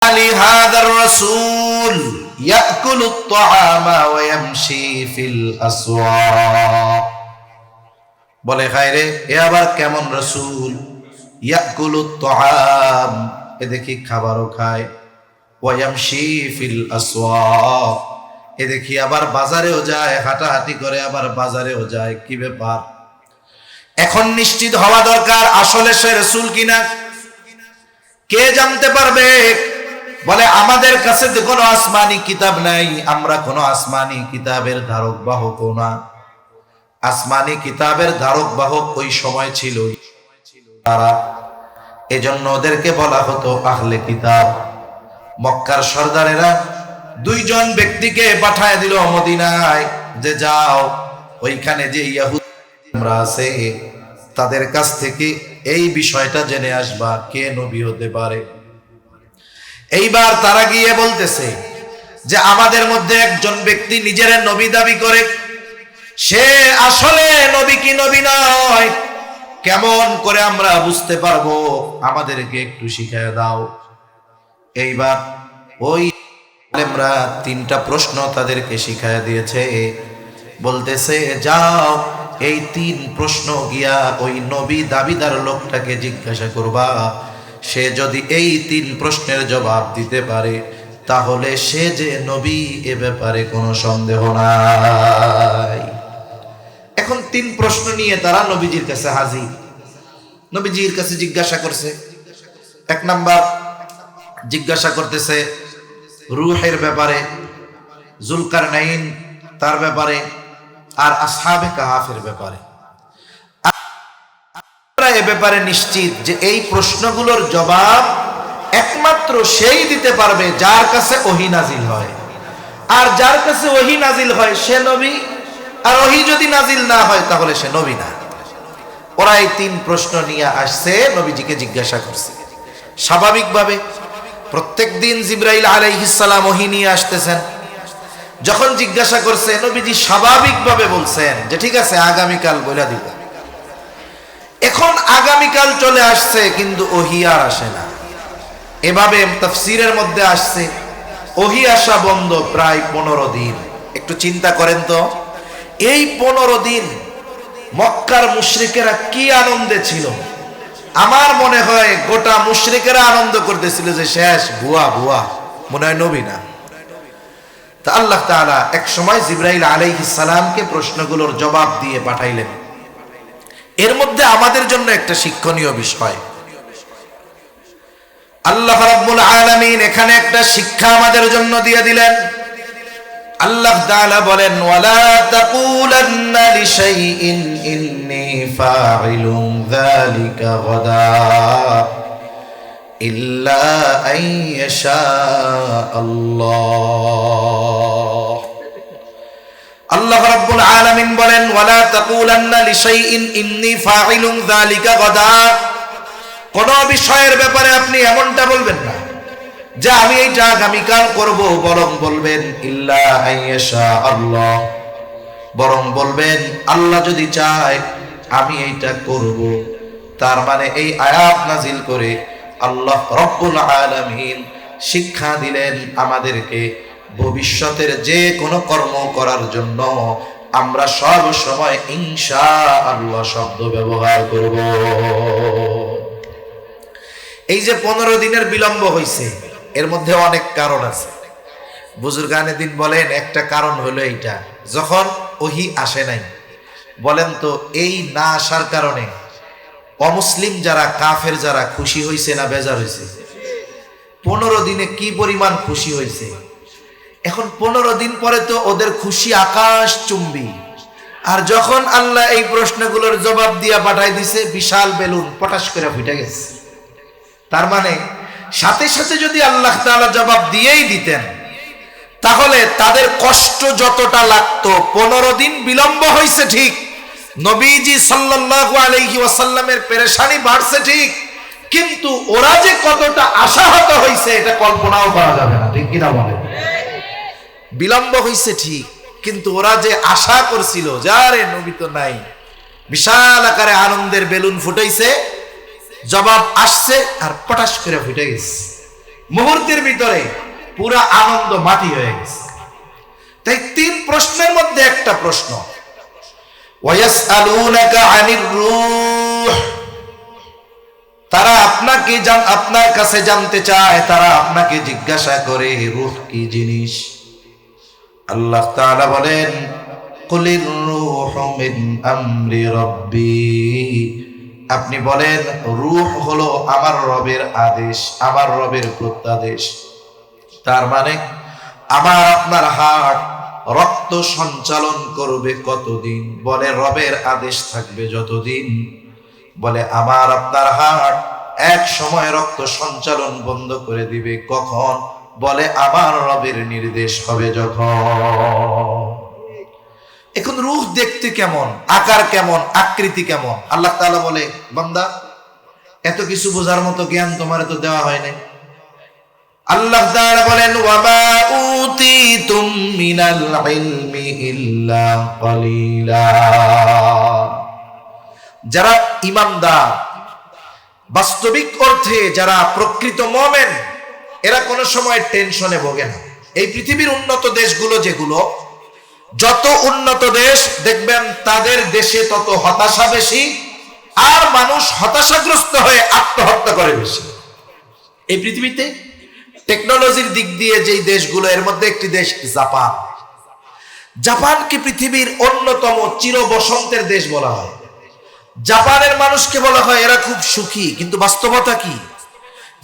هذا الرسول يأكل الطعام ويمشي في الأسواق বলে খায়রে এ আবার কেমন রাসূল ইয়াকুলুত তাআম এ দেখি খাবারও খায় ওয়ায়ামশি ফিল আসওয়াক এ দেখি আবার বাজারেও যায় হাঁটাহাঁটি করে আবার বাজারেও যায় কি ব্যাপার এখন নিশ্চিত হওয়া দরকার আসলে সে রাসূল কিনা কে জানতে পারবে বলে আমাদের কাছে তো কোনো আসমানি কিতাব নাই আমরা কোনো আসমানি কিতাবের ধারক বাহক না আসমানি কিতাবের ধারক বাহক ওই সময় ছিল তারা এজন্য ওদেরকে বলা হতো আহলে কিতাব মক্কার সরদারেরা দুইজন ব্যক্তিকে পাঠায় দিল মদিনায় যে যাও ওইখানে যে ইহুদিরা আছে তাদের কাছ থেকে এই বিষয়টা জেনে আসবা কে নবী হতে পারে এইবার তারা গিয়ে বলতেছে যে আমাদের মধ্যে একজন ব্যক্তি নিজের নবী দাবি করে সে আসলে নবী কি নবী নয় কেমন করে আমরা বুঝতে পারবো আমাদেরকে একটু শিখিয়ে দাও এইবার ওই আলেমরা তিনটা প্রশ্ন তাদেরকে শিখিয়ে দিয়েছে বলতেছে যাও এই তিন প্রশ্ন গিয়া ওই নবী দাবিদার লোকটাকে জিজ্ঞাসা করবা সে যদি এই তিন প্রশ্নের জবাব দিতে পারে তাহলে সে যে নবী এ ব্যাপারে কোনো সন্দেহ নাই এখন তিন প্রশ্ন নিয়ে তারা নবীজির কাছে হাজির নবীজির কাছে জিজ্ঞাসা করছে এক নাম্বার জিজ্ঞাসা করতেছে রূহের ব্যাপারে জুলকারনাইন তার ব্যাপারে আর আসহাবে কাহাফের ব্যাপারে এ ব্যাপারে নিশ্চিত যে এই প্রশ্নগুলোর জবাব একমাত্র সেই দিতে পারবে যার কাছে ওহী নাজিল হয় আর যার কাছে ওহী নাজিল হয় সে নবী আর ওহী যদি নাজিল না হয় তাহলে সে নবী না ওরা এই তিন প্রশ্ন নিয়ে আসছে নবীজিকে জিজ্ঞাসা করছে স্বাভাবিকভাবে প্রত্যেকদিন জিবরাইল আলাইহিস সালাম ওহী নিয়ে আসতেছেন যখন জিজ্ঞাসা করছে নবীজি স্বাভাবিকভাবে বলছেন যে ঠিক আছে আগামীকাল বলে দিব এখন আগামীকাল চলে আসছে কিন্তু ওহী আর আসে না এভাবে তাফসীরের মধ্যে আসছে ওহী আসা বন্ধ প্রায় 15 দিন একটু চিন্তা করেন তো এই 15 দিন মক্কার মুশরিকেরা কি আনন্দে ছিল আমার মনে হয় গোটা মুশরিকেরা আনন্দ করতেছিল যে শেষ ভুয়া ভুয়া মনে হয় নবী না তা আল্লাহ তাআলা এক সময় জিবরাইল আলাইহিস সালামকে প্রশ্নগুলোর জবাব দিয়ে পাঠাইলেন এর মধ্যে আমাদের জন্য একটা শিক্ষণীয় বিষয় আল্লাহ রাব্বুল আলামিন এখানে একটা শিক্ষা আমাদের জন্য দিয়ে দিলেন আল্লাহ তাআলা বলেন ওয়ালা তাকুলান্না লিশাইইন ইন্নী ফাইলুন যালিকা গাদা ইল্লা আইয়াশা আল্লাহ আল্লাহ রাব্বুল আলামিন বলেন ওয়ালা তাকুলান্না লিশাইইন ইন্নী ফাইলুন যালিকা গাদা কোন বিষয়ের ব্যাপারে আপনি এমনটা বলবেন না যে আমি এইটা আগামীকাল করব বরং বলবেন ইল্লা আইয়াশা আল্লাহ বরং বলবেন আল্লাহ যদি চায় আমি এইটা করব তার মানে এই আয়াত নাজিল করে আল্লাহ রাব্বুল আলামিন শিক্ষা দিলেন আমাদেরকে ভবিষ্যতের যে কোনো কর্ম করার জন্য আমরা সব সময় ইনশাআল্লাহ শব্দ ব্যবহার করব এই যে 15 দিনের বিলম্ব হইছে এর মধ্যে অনেক কারণ আছে বুজুর্গানে দিন বলেন একটা কারণ হলো এইটা যখন ওহী আসে নাই বলেন তো এই না আসার কারণে অমুসলিম যারা কাফের যারা খুশি হইছে না বেজার হইছে 15 দিনে কি পরিমাণ খুশি হইছে এখন 15 দিন পরে তো ওদের খুশি আকাশ চুম্বি আর যখন আল্লাহ এই প্রশ্নগুলোর জবাব দিয়া পাঠাই দিছে বিশাল বেলুন পটাশ করে ফুটে গেছে তার মানে সাথে সাথে যদি আল্লাহ তাআলা জবাব দিয়েই দিতেন তাহলে তাদের কষ্ট যতটা লাগতো 15 দিন বিলম্ব হইছে ঠিক নবীজি সাল্লাল্লাহু আলাইহি ওয়াসাল্লামের পেরেশানি বাড়ছে ঠিক কিন্তু ওরা যে কতটা আশাহত হইছে এটা কল্পনাও করা যাবে না ঠিক কিনা বলেন বিলম্ব হইছে ঠিক কিন্তু ওরা যে আশা করছিল যারে নবী তো নাই বিশাল আকারে আনন্দের বেলুন ফুটাইছে জবাব আসছে আর পটাশ করে ফুটে গেছে মুহূর্তের ভিতরে পুরা আনন্দ মাটি হয়ে গেছে। তাই 3 প্রশ্নের মধ্যে একটা প্রশ্ন, ওয়ায়াসআলুনাকা আনির রূহ, তারা আপনার কাছে জানতে চায়, তারা আপনাকে জিজ্ঞাসা করে রূহ কি জিনিস। আল্লাহ তাআলা বলেন, কুলির রূহু মিন আমরি রাব্বি, আপনি বলেন রূহ হলো আমার রবের আদেশ, আমার রবের প্রত্যাদেশ। তার মানে আমার আপনার হার্ট রক্ত সঞ্চালন করবে কতদিন? বলে রবের আদেশ থাকবে যতদিন। বলে আমার আপনার হার্ট এক সময় রক্ত সঞ্চালন বন্ধ করে দিবে কখন? বলে আমার রবের নির্দেশ হবে যখন। এখন রূহ দেখতে কেমন, আকার কেমন, আকৃতি কেমন? আল্লাহ তাআলা বলে, বান্দা এত কিছু বোঝার মতো জ্ঞান তোমার তো দেওয়া হয় না। আল্লাহ তাআলা বলেন, ওয়ামা উতিতুম মিনাল ইলমি ইল্লা কালিলা। যারা ঈমানদার, বাস্তবিক অর্থে যারা প্রকৃত মুমিন, এরা কোনো সময় টেনশনে ভোগে না। এই পৃথিবীর উন্নত দেশগুলো, যেগুলো যত উন্নত দেশ দেখবেন তাদের দেশে তত হতাশা বেশি, আর মানুষ হতাশাগ্রস্ত হয়ে আত্মহত্যা করে বেশি। এই পৃথিবীতে টেকনোলজির দিক দিয়ে যেই দেশগুলো, এর মধ্যে একটি দেশ জাপান। জাপানকে পৃথিবীর অন্যতম চির বসন্তের দেশ বলা হয়। জাপানের মানুষকে বলা হয় এরা খুব সুখী, কিন্তু বাস্তবতা কি?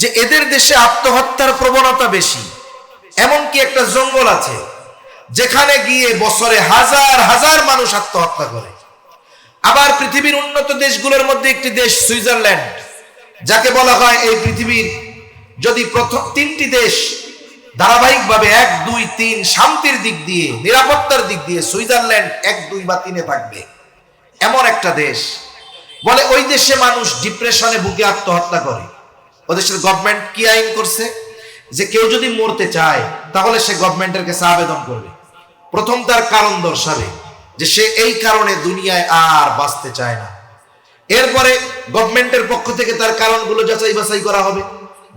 যে এদের দেশে আত্মহত্যার প্রবণতা বেশি। এমনকি একটা জঙ্গল আছে যেখানে গিয়ে বছরে হাজার হাজার মানুষ আত্মহত্যা করে। আবার পৃথিবীর উন্নত দেশগুলোর মধ্যে একটি দেশ সুইজারল্যান্ড, যাকে বলা হয় এই পৃথিবীর যদি প্রথম 3টি দেশ ধারাবাহিকভাবে 1, 2, 3 শান্তির দিক দিয়ে, নিরাপত্তার দিক দিয়ে সুইজারল্যান্ড 1, 2 বা 3-এ থাকবে, এমন একটা দেশ। বলে ওই দেশে মানুষ ডিপ্রেশনে ভুগে আত্মহত্যা করে। ওই দেশের গভর্নমেন্ট কি আইন করছে যে কেউ যদি মরতে চায় তাহলে সে গভর্নমেন্টের কাছে আবেদন করবে। প্রথম তার কারণ দর্শাবে যে সে এই কারণে দুনিয়ায় আর বাঁচতে চায় না। এরপরে গভর্নমেন্টের পক্ষ থেকে তার কারণগুলো যাচাই বাছাই করা হবে।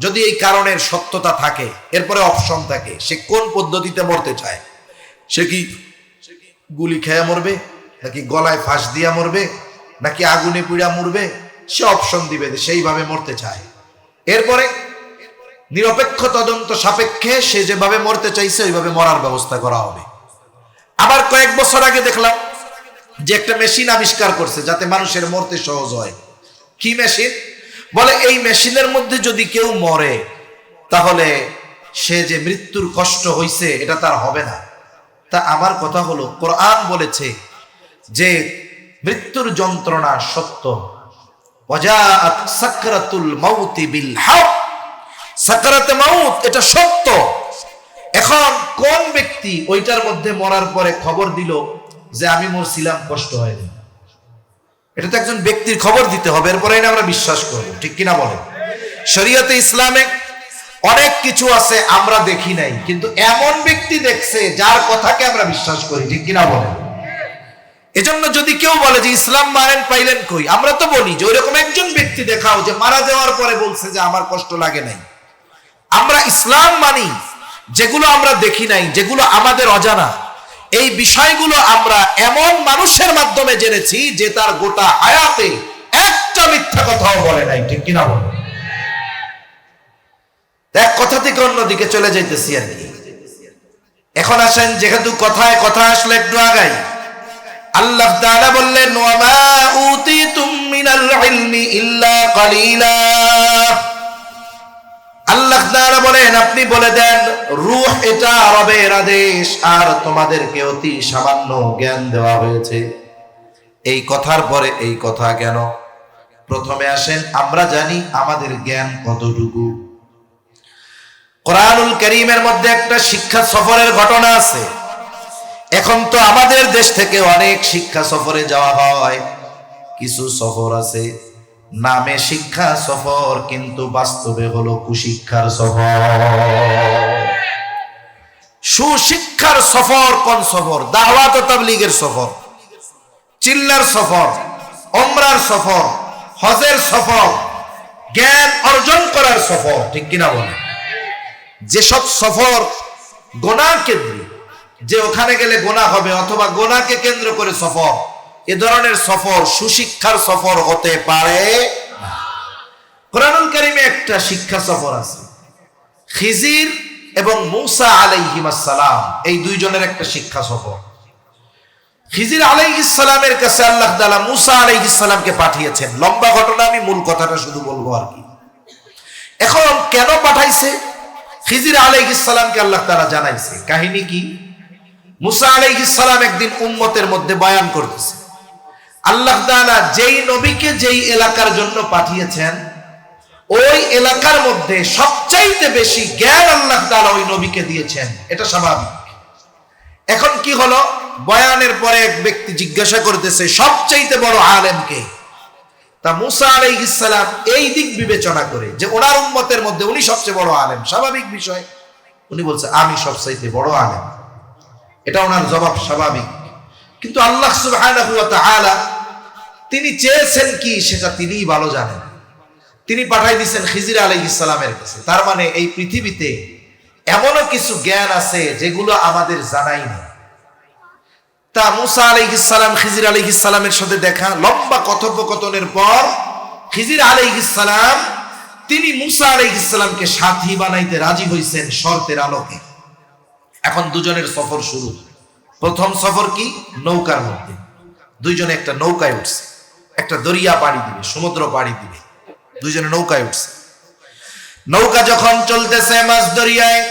যদি এই কারণের সত্যতা থাকে, এরপরে অপশন থাকে সে কোন পদ্ধতিতে মরতে চায়। সে কি গুলি খেয়ে মরবে, নাকি গলায় ফাঁস দিয়া মরবে, নাকি আগুনে পুড়া মরবে, সে অপশন দিবে সেইভাবে মরতে চায়। এরপরে নিরপেক্ষ তদন্ত সাপেক্ষে সে যেভাবে মরতে চাইছে ওইভাবে মরার ব্যবস্থা করা হবে। আবার কয়েক বছর আগে দেখলাম যে একটা মেশিন আবিষ্কার করছে যাতে মানুষের মরতে সহজ হয়। কি মেশিন? বলে এই মেশিনের মধ্যে যদি কেউ মরে তাহলে সে যে মৃত্যুর কষ্ট হইছে এটা তার হবে না। তা আমার কথা হলো, কোরআন বলেছে যে মৃত্যুর যন্ত্রণা সত্য, ওয়াজাআত সাকরাতুল মাউতি বিল হক, সাকরাতে মাউত এটা সত্য। এখন কোন ব্যক্তি ওইটার মধ্যে মরার পরে খবর দিল যে আমি মরছিলাম, কষ্ট হয়নি? এটা তো একজন ব্যক্তির খবর দিতে হবে, এরপরে আমরা বিশ্বাস করব, ঠিক কিনা বলেন? শরীয়তে ইসলামে অনেক কিছু আছে আমরা দেখি নাই, কিন্তু এমন ব্যক্তি দেখছে যার কথাকে আমরা বিশ্বাস করি, ঠিক কিনা বলেন? এজন্য যদি কেউ বলে যে ইসলাম মানেন পাইলেন কই, আমরা তো বলি যে ওইরকম একজন ব্যক্তি দেখাও যে মারা যাওয়ার পরে বলছে যে আমার কষ্ট লাগে নাই। আমরা ইসলাম মানি যেগুলো আমরা দেখি নাই, যেগুলো আমাদের অজানা। এই বিষয়গুলো আমরা এমন মানুষের মাধ্যমে জেনেছি যে তার গোটা হায়াতে একটা মিথ্যা কথাও বলে নাই, ঠিক কিনা বলে? এক কথা থেকে অন্যদিকে চলে যাইতেছি আর কি। এখন আসেন, যেহেতু কথায় কথা আসলে একটু আগাই। আল্লাহ তাআলা বললেন, ওয়ামা উতিতুম মিনাল ইলমি ইল্লা কালিলা। আল্লাহ তাআলা বলেন আপনি বলে দেন রূহ এটা রবের আদেশ, আর তোমাদেরকে অতি সামান্য জ্ঞান দেওয়া হয়েছে। এই কথার পরে এই কথা কেন? প্রথমে আসেন আমরা জানি আমাদের জ্ঞান কতটুকু। কোরআনুল কারীমের মধ্যে একটা শিক্ষা সফরের ঘটনা আছে। এখন তো আমাদের দেশ থেকে অনেক শিক্ষা সফরে যাওয়া হয়। কিছু সফর আছে নামে শিক্ষা সফর, কিন্তু বাস্তবে হলো কুশিক্ষার সফর। সুশিক্ষার সফর কোন সফর? দাওয়াত ও তাবলীগের সফর, চিল্লার সফর, উমরার সফর, হজের সফর, জ্ঞান অর্জন করার সফর, ঠিক কিনা বলেন? যেসব সফর গোনা কেন্দ্রিক, যে ওখানে গেলে গোনা হবে অথবা গোনাকে কেন্দ্র করে সফর, এ ধরনের সফর সুশিক্ষার সফর হতে পারে না। কোরআনুল কারীমে একটা শিক্ষা সফর আছে, খিজির এবং মূসা আলাইহিস সালাম, এই দুইজনের একটা শিক্ষা সফর। খিজির আলাইহিস সালামের কাছে আল্লাহ তাআলা মূসা আলাইহিস সালামকে পাঠিয়েছেন। লম্বা ঘটনা, আমি মূল কথাটা শুধু বলবো আর কি। এখন কেন পাঠাইছে? খিজির আলাইহিস সালামকে আল্লাহ তাআলা জানাইছে। কাহিনী কি? মূসা আলাইহিস সালাম একদিন উম্মতের মধ্যে বয়ান করতেছে। আল্লাহ তাআলা যেই নবীকে যেই এলাকার জন্য পাঠিয়েছেন, ওই এলাকার মধ্যে সবচাইতে বেশি জ্ঞান আল্লাহ তাআলা ওই নবীকে দিয়েছেন, এটা স্বাভাবিক। এখন কি হলো, বয়ানের পরে এক ব্যক্তি জিজ্ঞাসা করতেছে সবচাইতে বড় আলেম কে? তা মূসা আলাইহিস সালাম এই দিক বিবেচনা করে যে ওনার উম্মতের মধ্যে উনি সবচেয়ে বড় আলেম, স্বাভাবিক বিষয়, উনি বলছে আমি সবচাইতে বড় আলেম। এটা ওনার জবাব স্বাভাবিক। কিন্তু আল্লাহ সুবহানাহু ওয়া তাআলা তিনি চেয়েছেন কি সেটা তিনিই ভালো জানেন। তিনি পাঠাই দিয়েছেন খিজির আলাইহিস সালামের কাছে। তার মানে এই পৃথিবীতে এমনও কিছু জ্ঞান আছে যেগুলো আমাদের জানাই নেই। তা মূসা আলাইহিস সালাম খিজির আলাইহিস সালামের সাথে দেখা, লম্বা কথোপকথনের পর খিজির আলাইহিস সালাম তিনি মূসা আলাইহিস সালামকে সাথী বানাইতে রাজি হইছেন শর্তের আলোকে। এখন দুজনের সফর শুরু। প্রথম সফর কি? নৌকার মধ্যে দুইজনে একটা নৌকায় উঠছে, একটা দরিয়া পাড়ি দিবে, সমুদ্র পাড়ি দিবে, দুইজনে নৌকায় উঠছে। নৌকা যখন চলতেছে মাঝ দরিয়ায়,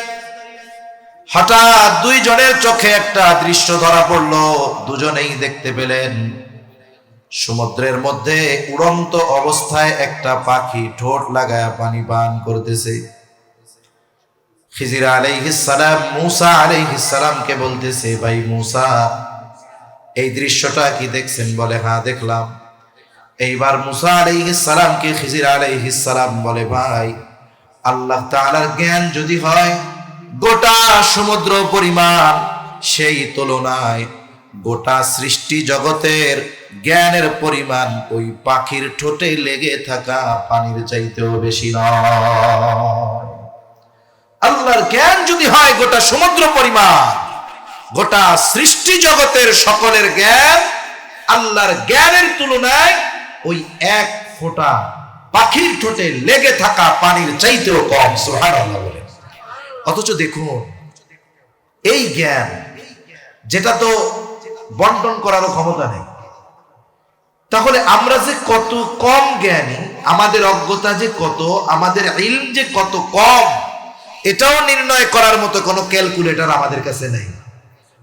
হঠাৎ দুইজনের চোখে একটা দৃশ্য ধরা পড়লো। দুজনেই দেখতে পেলেন সমুদ্রের মধ্যে উড়ন্ত অবস্থায় একটা পাখি ঠোঁট লাগায় পানি পান করতেছে। খিজির আলাইহিস সালাম মূসা আলাইহিস সালামকে বলতেছে, ভাই মূসা, এই দৃশ্যটা কি দেখছেন? বলে হ্যাঁ দেখলাম। এইবার মূসা আলাইহিস সালামকে খিজির আলাইহিস সালাম বলে, ভাই আল্লাহ তাআলার জ্ঞান যদি হয় গোটা সমুদ্র পরিমাণ, সেই তুলনায় গোটা সৃষ্টি জগতের জ্ঞানের পরিমাণ ওই পাখির ঠোঁটে লেগে থাকা পানির চাইতেও বেশি নয়। আল্লাহর জ্ঞান যদি হয় গোটা সমুদ্র পরিমাণ, গোটা সৃষ্টি জগতের সকলের জ্ঞান আল্লাহর জ্ঞানের তুলনায় ওই এক ফোঁটা পাখির ঠোঁটে লেগে থাকা পানির চাইতেও কম। সুবহানাল্লাহ বলে। অথচ দেখুন এই জ্ঞান, যেটা তো বন্টন করারও ক্ষমতা নেই, তাহলে আমরা যে কত কম জ্ঞানী, আমাদের অজ্ঞতা যে কত, আমাদের ইলম যে কত কম, এটাও নির্ণয় করার মতো কোনো ক্যালকুলেটর আমাদের কাছে নেই।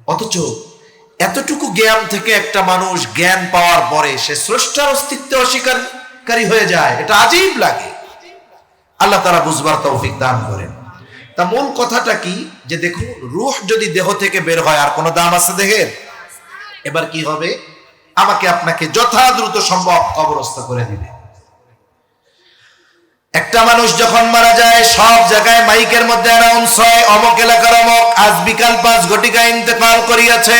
অথচ এতটুকু জ্ঞান থেকে একটা মানুষ জ্ঞান পাওয়ার পরে সে স্রষ্টার অস্তিত্বে অস্বীকারী হয়ে যায়, এটা আজীব লাগে। আল্লাহ তাআলা বুঝবার তৌফিক দান করেন। তা মূল কথাটা কি, যে দেখুন রূহ যদি দেহ থেকে বের হয় আর কোনো দাম আছে দেহের? এবার কি হবে? আমাকে আপনাকে যথা দ্রুত সম্ভব কবরস্থ করে দিবে। একটা মানুষ যখন মারা যায় সব জায়গায় মাইকের মধ্যে অ্যানাউন্স হয়, অমুক এলাকার অমুক আজ বিকাল 5 ঘটিকা ইন্তেকাল করিয়াছে,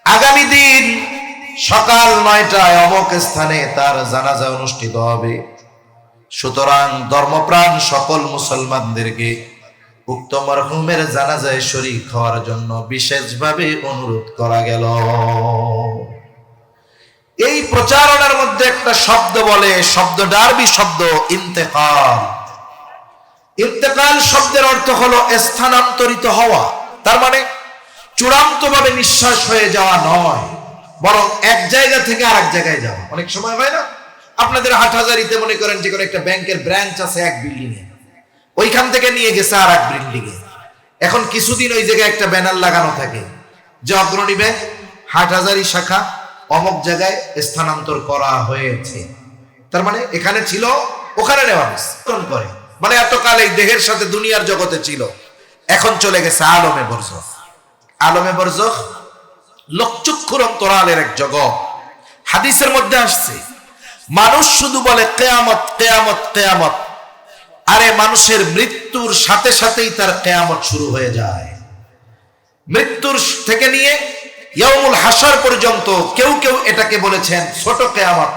আগামী দিন সকাল 9টায় অমুক স্থানে তার জানাজা অনুষ্ঠিত হবে। সুতরাং ধর্মপ্রাণ সকল মুসলমানদেরকে উক্ত মরহুমের জানাজায় শরীক হওয়ার জন্য বিশেষভাবে অনুরোধ করা গেল। এই প্রচারণার মধ্যে একটা শব্দ বলে, শব্দটা আরবি শব্দ ইন্তেকাল। ইন্তেকাল শব্দের অর্থ হলো স্থানান্তরিত হওয়া। তার মানে চূড়ান্তভাবে নিঃশ্বাস হয়ে যাওয়া নয়, বরং এক জায়গা থেকে আরেক জায়গায় যাওয়া। অনেক সময় হয় না, আপনাদের হাটহাজারীতে মনে করেন যে কোনো একটা ব্যাংকের ব্রাঞ্চ আছে এক বিল্ডিং এ, ওইখান থেকে নিয়ে গেছে আর এক বিল্ডিং এ। এখন কিছুদিন ওই জায়গায় একটা ব্যানার লাগানো থাকে যে অগ্রণী ব্যাংক হাটহাজারী শাখা অমুক জায়গায় স্থানান্তর করা হয়েছে। তার মানে এখানে ছিল, ওখানে নেওয়া হয়েছে করে, মানে এতকাল এই দেহের সাথে দুনিয়ার জগতে ছিল, এখন চলে গেছে আলমে বরজখ। আলমে বরজখ লোকচক্ষুর অন্তরালের এক জগৎ। হাদিসের মধ্যে আসছে মানুষ শুধু বলে কিয়ামত কিয়ামত কিয়ামত, আরে মানুষের মৃত্যুর সাথে সাথেই তার কিয়ামত শুরু হয়ে যায়। মৃত্যুর থেকে নিয়ে ইয়াউমুল হাসর পর্যন্ত কেউ কেউ এটাকে বলেছেন ছোট কিয়ামত,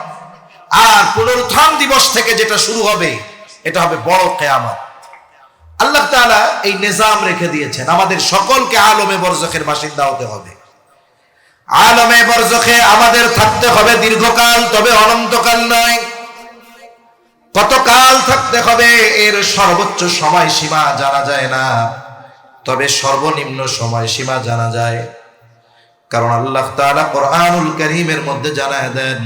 আর পুনরুত্থান দিবস থেকে যেটা শুরু হবে এটা হবে বড় কিয়ামত। আল্লাহ তাআলা এই নিজাম রেখে দিয়েছেন, আমাদের সকলকে আলমে বরজখের বাসিন্দা হতে হবে। আলমে বরজখে আমাদের থাকতে হবে দীর্ঘকাল, তবে অনন্তকাল নয়। কতকাল থাকতে হবে এর সর্বোচ্চ সময়সীমা জানা যায় না, তবে সর্বনিম্ন সময়সীমা জানা যায়। কারণ আল্লাহ তাআলা কোরআনুল কারীমের মধ্যে জানায় দেন,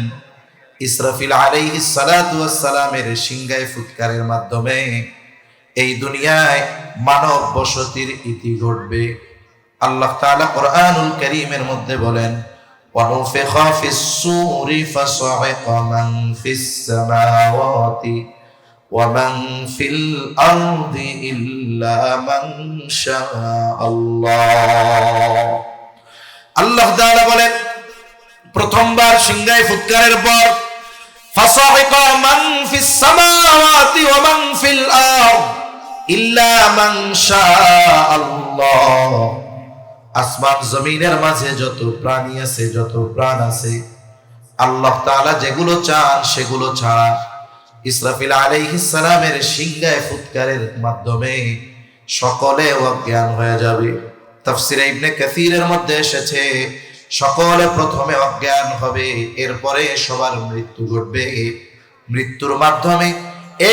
ইসরাফিল আলাইহিস সালাতু ওয়াস সালামের সিংহায় ফুৎকারের মাধ্যমে এই দুনিয়ায় মানব বসতির ইতি ঘটবে। আল্লাহ তাআলা কোরআনুল কারীমের মধ্যে বলেন, ওয়ানুফিখা ফিস সূরি ফাসাইকা মান ফিস সামাওয়াতি ওয়া মান ফিল আরদি ইল্লা মান শাআল্লাহ। আল্লাহ তাআলা বলেন, প্রথমবার সিংহায় ফুৎকারের পর ফাসাইকা মান ফিস সামাওয়াতি ওয়া মান ফিল আরদ ইল্লা মান শাআল্লাহ। আসমান জমিনের মাঝে যত প্রাণী আছে, যত প্রাণ আছে, আল্লাহ তাআলা যেগুলো চান সেগুলো ছাড়া ইসরাফিল আলাইহিস সালামের সিংহায় ফুৎকারের মাধ্যমে সকলে অজ্ঞান হয়ে যাবে। তাফসীরে ইবনে কাসীরের মধ্যে এসেছে, সকলে প্রথমে অজ্ঞান হবে, এরপরে সবার মৃত্যু ঘটবে। মৃত্যুর মাধ্যমে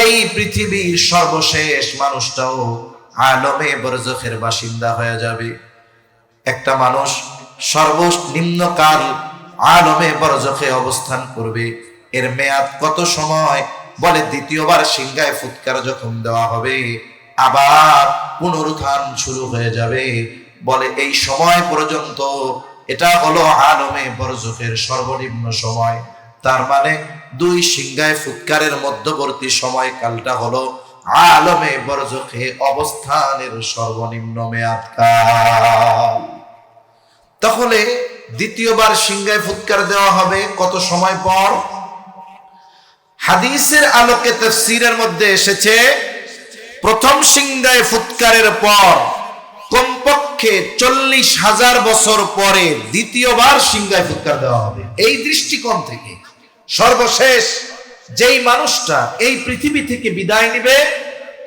এই পৃথিবীর সর্বশেষ মানুষটাও আলমে বরজখের বাসিন্দা হয়ে যাবে। একটা মানুষ সর্বনিম্নকাল আলমে বরজখে অবস্থান করবে, এর মেয়াদ কত সময়? বলে দ্বিতীয়বার সিংহায় ফুৎকার যখন দেওয়া হবে আবার পুনরুত্থান শুরু হয়ে যাবে। বলে এই সময় পর্যন্ত এটা হলো আলমে বরজখের সর্বনিম্ন সময়। তার মানে দুই সিংহায় ফুৎকারের মধ্যবর্তী সময়কালটা হলো আলমে বরজখে অবস্থানের সর্বনিম্ন মেয়াদকাল। তাহলে দ্বিতীয়বার সিংহায় ফুৎকার দেওয়া হবে কত সময় পর? হাদিসের আলোকে তাফসীরের মধ্যে এসেছে, প্রথম সিংহায় ফুৎকারের পর কমপক্ষে 40,000 বছর পরে দ্বিতীয়বার সিংহায় ফুৎকার দেওয়া হবে। এই দৃষ্টিকোণ থেকে সর্বশেষ যেই মানুষটা এই পৃথিবী থেকে বিদায় নিবে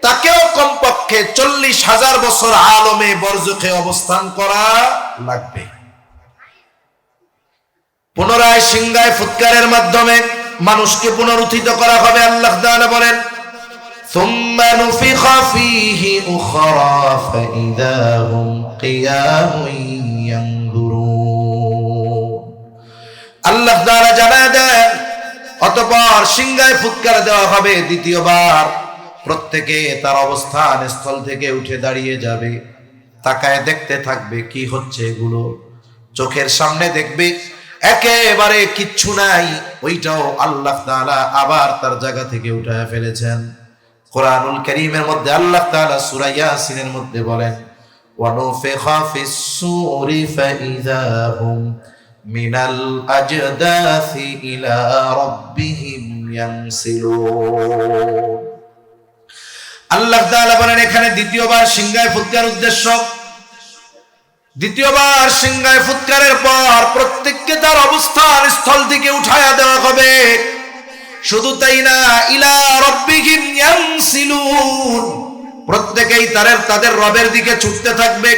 তাকেও কমপক্ষে 40,000 বছর আলমে বরজখে অবস্থান করা লাগবে। পুনরায় সিংহায় ফুৎকারের মাধ্যমে মানুষকে পুনরুত্থিত করা হবে। আল্লাহ তাআলা বলেন, সুম্মা নুফিখা ফীহি উখরা ফাইযা হুম কিয়ামুন ইয়ানজুরুন। আল্লাহ তাআলা জানায় দেন, অতঃপর সিংহায় ফুৎকার দেওয়া হবে দ্বিতীয়বার। প্রত্যেকে তার অবস্থান স্থল থেকে উঠে দাঁড়িয়ে যাবে, তাকায় দেখতে থাকবে কি হচ্ছে এগুলো। চোখের সামনে দেখবে একেবারে কিচ্ছু নাই, ওইটাও আল্লাহ তাআলা আবার তার জায়গা থেকে উঠায় ফেলেছেন। কোরআনুল কারীমের মধ্যে আল্লাহ তাআলা সূরা ইয়াসিনের মধ্যে বলেন, ওয়ানুফিখা ফিস সূরি ফাইযা হুম মিনাল আজদাসি ইলা রাব্বিহিম ইয়ানসিলুন। আল্লাহ তাআলা বলেন, এখানে দ্বিতীয়বার সিংহায় ফুৎকার উদ্দেশ্য। দ্বিতীয়বার সিংহায় ফুৎকারের পর প্রত্যেককে তার অবস্থান স্থল থেকে উঠায়া দেওয়া হবে। শুধু তাই না, ইলা রাব্বিহিম ইয়ানসিলুন, প্রত্যেকেই তাদের রবের দিকে ছুটতে থাকবে।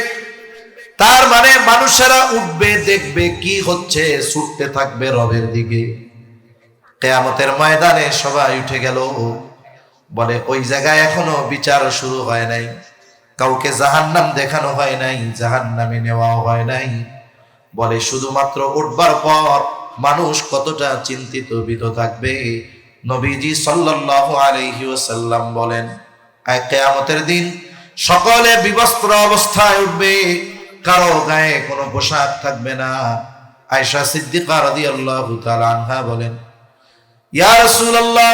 তার মানে মানুষেরা উঠবে, দেখবে কি হচ্ছে, ছুটতে থাকবে রবের দিকে। কিয়ামতের ময়দানে সবাই উঠে গেল। বলে ওই জায়গায় এখনো বিচার শুরু হয় নাই, কাউকে জাহান্নাম দেখানো হয় নাই, জাহান্নামে নেওয়াও হয় নাই। বলে শুধুমাত্র উঠবার পর মানুষ কতটা চিন্তিত ভীত থাকবে। নবীজি সাল্লাল্লাহু আলাইহি ওয়াসাল্লাম বলেন, কিয়ামতের দিন সকলে বিবস্ত্র অবস্থায় উঠবে, কারো গায়ে কোনো পোশাক থাকবে না। আয়েশা সিদ্দিকা রাদিয়াল্লাহু তাআলা আনহা বলেন, ইয়া রাসূলুল্লাহ,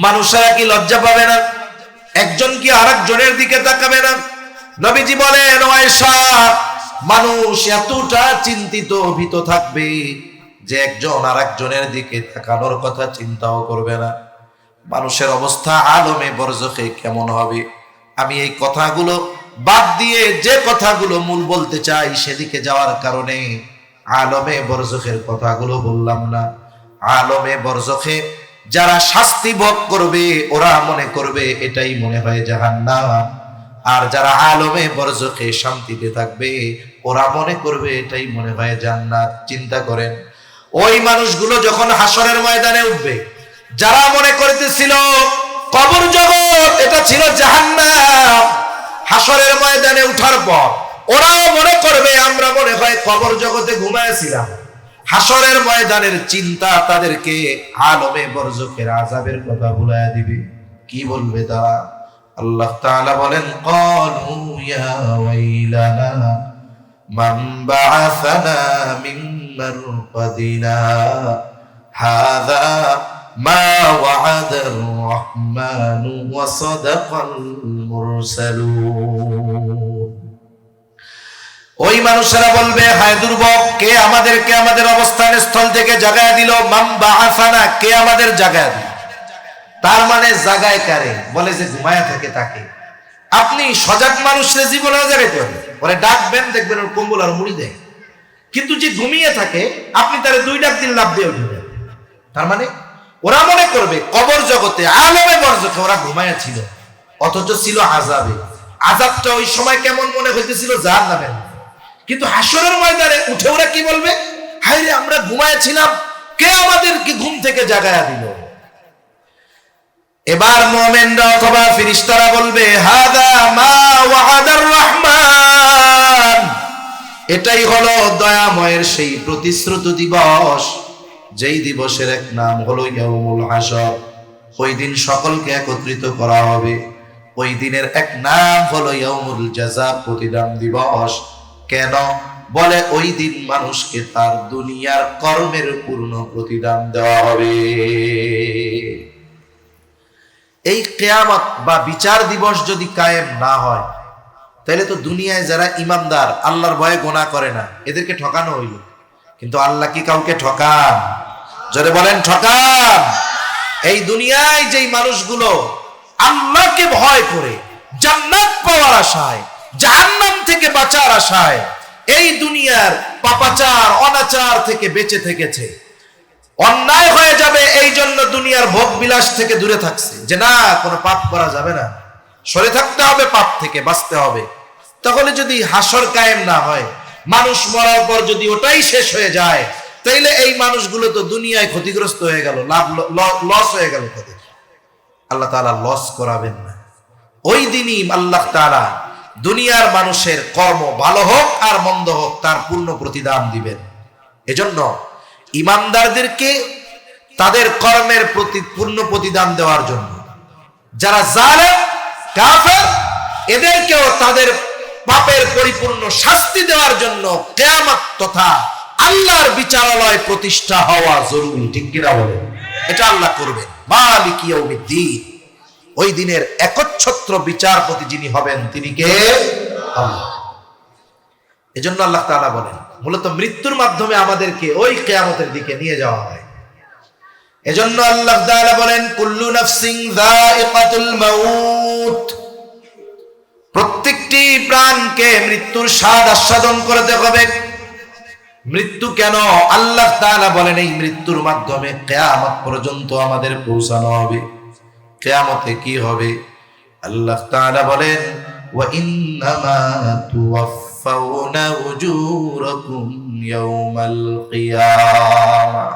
মানুষেরা কি লজ্জা পাবে না? একজন কি আরেকজনের দিকে তাকাবে না? নবীজি বলেন, ও আয়েশা, মানুষ এতটা চিন্তিত ভীত থাকবে যে একজন আরেকজনের দিকে তাকানোর কথা চিন্তাও করবে না। মানুষের অবস্থা আলমে বরজখে কেমন হবে? আমি এই কথাগুলো বাদ দিয়ে যে কথাগুলো মূল বলতে চাই সেদিকে যাওয়ার কারণে আলমে বরজখের কথাগুলো বললাম না। আলমে বরজখে যারা শাস্তি ভোগ করবে ওরা মনে করবে এটাই মনে হয় জাহান্নাম, আর যারা আলমে বরজখে শান্তিতে থাকবে ওরা মনে করবে এটাই মনে হয় জান্নাত। চিন্তা করেন, ওই মানুষগুলো যখন হাসরের ময়দানে উঠবে, যারা মনে করতেছিল কবর জগৎ এটা ছিল জাহান্নাম, হাসরের ময়দানে উঠার পর ওরাও মনে করবে আমরা মনে হয় কবর জগতে ঘুমাইছিলাম। হাসরের ময়দানের চিন্তা তাদেরকে আলমে বরজখের আযাবের কথা ভুলাইয়া দিবে। কি বলবে তারা? আল্লাহ তাআলা বলেন, ক্বালু ইয়া ওয়াইলানা মান বাআসানা মিন মারকাদিনা হাযা মা ওয়া'আদার রাহমানু ওয়া সাদাকাল মুরসালুন। ওই মানুষেরা বলবে, হায় দুর্ভোগ, কে আমাদেরকে আমাদের অবস্থান স্থল থেকে জাগায় দিল? মান বাআসানা, কে আমাদের জাগায় দিল? তার মানে জাগায় কারে? বলে যে ঘুমায়া থাকে তাকে। আপনি সজাগ মানুষের জীবনে জাগাইতে হবে, ওরে ডাকবেন, দেখবেন ওর কম্বল আর মুড়ি দেয়। কিন্তু যে ঘুমিয়ে থাকে আপনি তারে 2 ডাক দিন লাভ দিয়ে উঠবেন। তার মানে ওরা মনে করবে কবর জগতে আলমে বরজখে ওরা ঘুমায়া ছিল, অথচ ছিল আযাবে। আযাবটা ওই সময় কেমন মনে হইতেছিল? জাহান্নামের। কিন্তু হাসরের ময়দানে উঠে ওরা কি বলবে? হায় রে, আমরা ঘুমায়া ছিলাম, কে আমাদেরকে ঘুম থেকে জাগায়া দিল? এবার মুমিনরা অথবা ফেরেশতারা বলবে, হাদা মা ওয়া'আদার রহমান, এটাই হলো দয়াময়ের সেই প্রতিশ্রুত দিবস, যেই দিবসের এক নাম হলো ইয়াউমুল হাসর। ওই দিন সকলকে একত্রিত করা হবে। ওই দিনের এক নাম হলো ইয়াউমুল জাযা, প্রতিদান দিবস। কেন? বলে ওই দিন মানুষকে তার দুনিয়ার কর্মের পূর্ণ প্রতিদান দেওয়া হবে। এই কিয়ামত বা বিচার দিবস যদি কায়েম না হয়, তাহলে তো দুনিয়ায় যারা ইমানদার, আল্লাহর ভয়ে গুনাহ করে না, এদেরকে ঠকানো হইল। কিন্তু আল্লাহ কি কাউকে ঠকান? জোরে বলেন, ঠকান? এই দুনিয়ায় যেই মানুষগুলো আল্লাহকে ভয় করে জান্নাত পাওয়ার আশায়, জাহান্নাম থেকে বাঁচার আশায় এই দুনিয়ার পাপাচার অনাচার থেকে বেঁচে থেকেছে, অন্যায় হয়ে যাবে এই জন্য দুনিয়ার ভোগ বিলাস থেকে দূরে থাকছে, যে না কোনো পাপ করা যাবে না, সরে থাকতে হবে, পাপ থেকে বাঁচতে হবে। তাহলে যদি হাসর কায়েম না হয়, মানুষ মরার পর যদি ওটাই শেষ হয়ে যায়, তাইলে এই মানুষগুলো তো দুনিয়ায় ক্ষতিগ্রস্ত হয়ে গেল, লাভ লস হয়ে গেল তাদের। আল্লাহ তাআলা লস করাবেন না। ওই দিনই আল্লাহ তাআলা দুনিয়ার মানুষের কর্ম ভালো হোক আর মন্দ হোক তার পূর্ণ প্রতিদান দিবেন। এজন্য ইমানদারদেরকে তাদের কর্মের প্রতি পূর্ণ প্রতিদান দেওয়ার জন্য, যারা জালেম কাফের এদেরকেও তাদের পাপের পরিপূর্ণ শাস্তি দেওয়ার জন্য কিয়ামত তথা আল্লাহর বিচারালয় প্রতিষ্ঠা হওয়া জরুরি। ঠিক কিনা বলেন? এটা আল্লাহ করবেন। মালিক ইয়াউমিদ্দিন, ওই দিনের একচ্ছত্র বিচারপতি যিনি হবেন তিনি কে? আল্লাহ। এজন্য আল্লাহ তাআলা বলেন, মূলত মৃত্যুর মাধ্যমে আমাদেরকে ওই কিয়ামতের দিকে নিয়ে যাওয়া হয়। এজন্য আল্লাহ তাআলা বলেন, কুল্লু নাফসিন যায়িকাতুল মাউত, প্রত্যেকটি প্রাণকে মৃত্যুর স্বাদ আস্বাদন করতে হবে। মৃত্যু কেন? আল্লাহ তাআলা বলেন এই মৃত্যুর মাধ্যমে কিয়ামত পর্যন্ত আমাদের পৌঁছানো হবে। কিয়ামতে কি হবে? আল্লাহ তাআলা বলেন, ওয়া ইন্নামা তুওয়াফাউনা উজুরাকুম ইয়াউমাল কিয়ামা।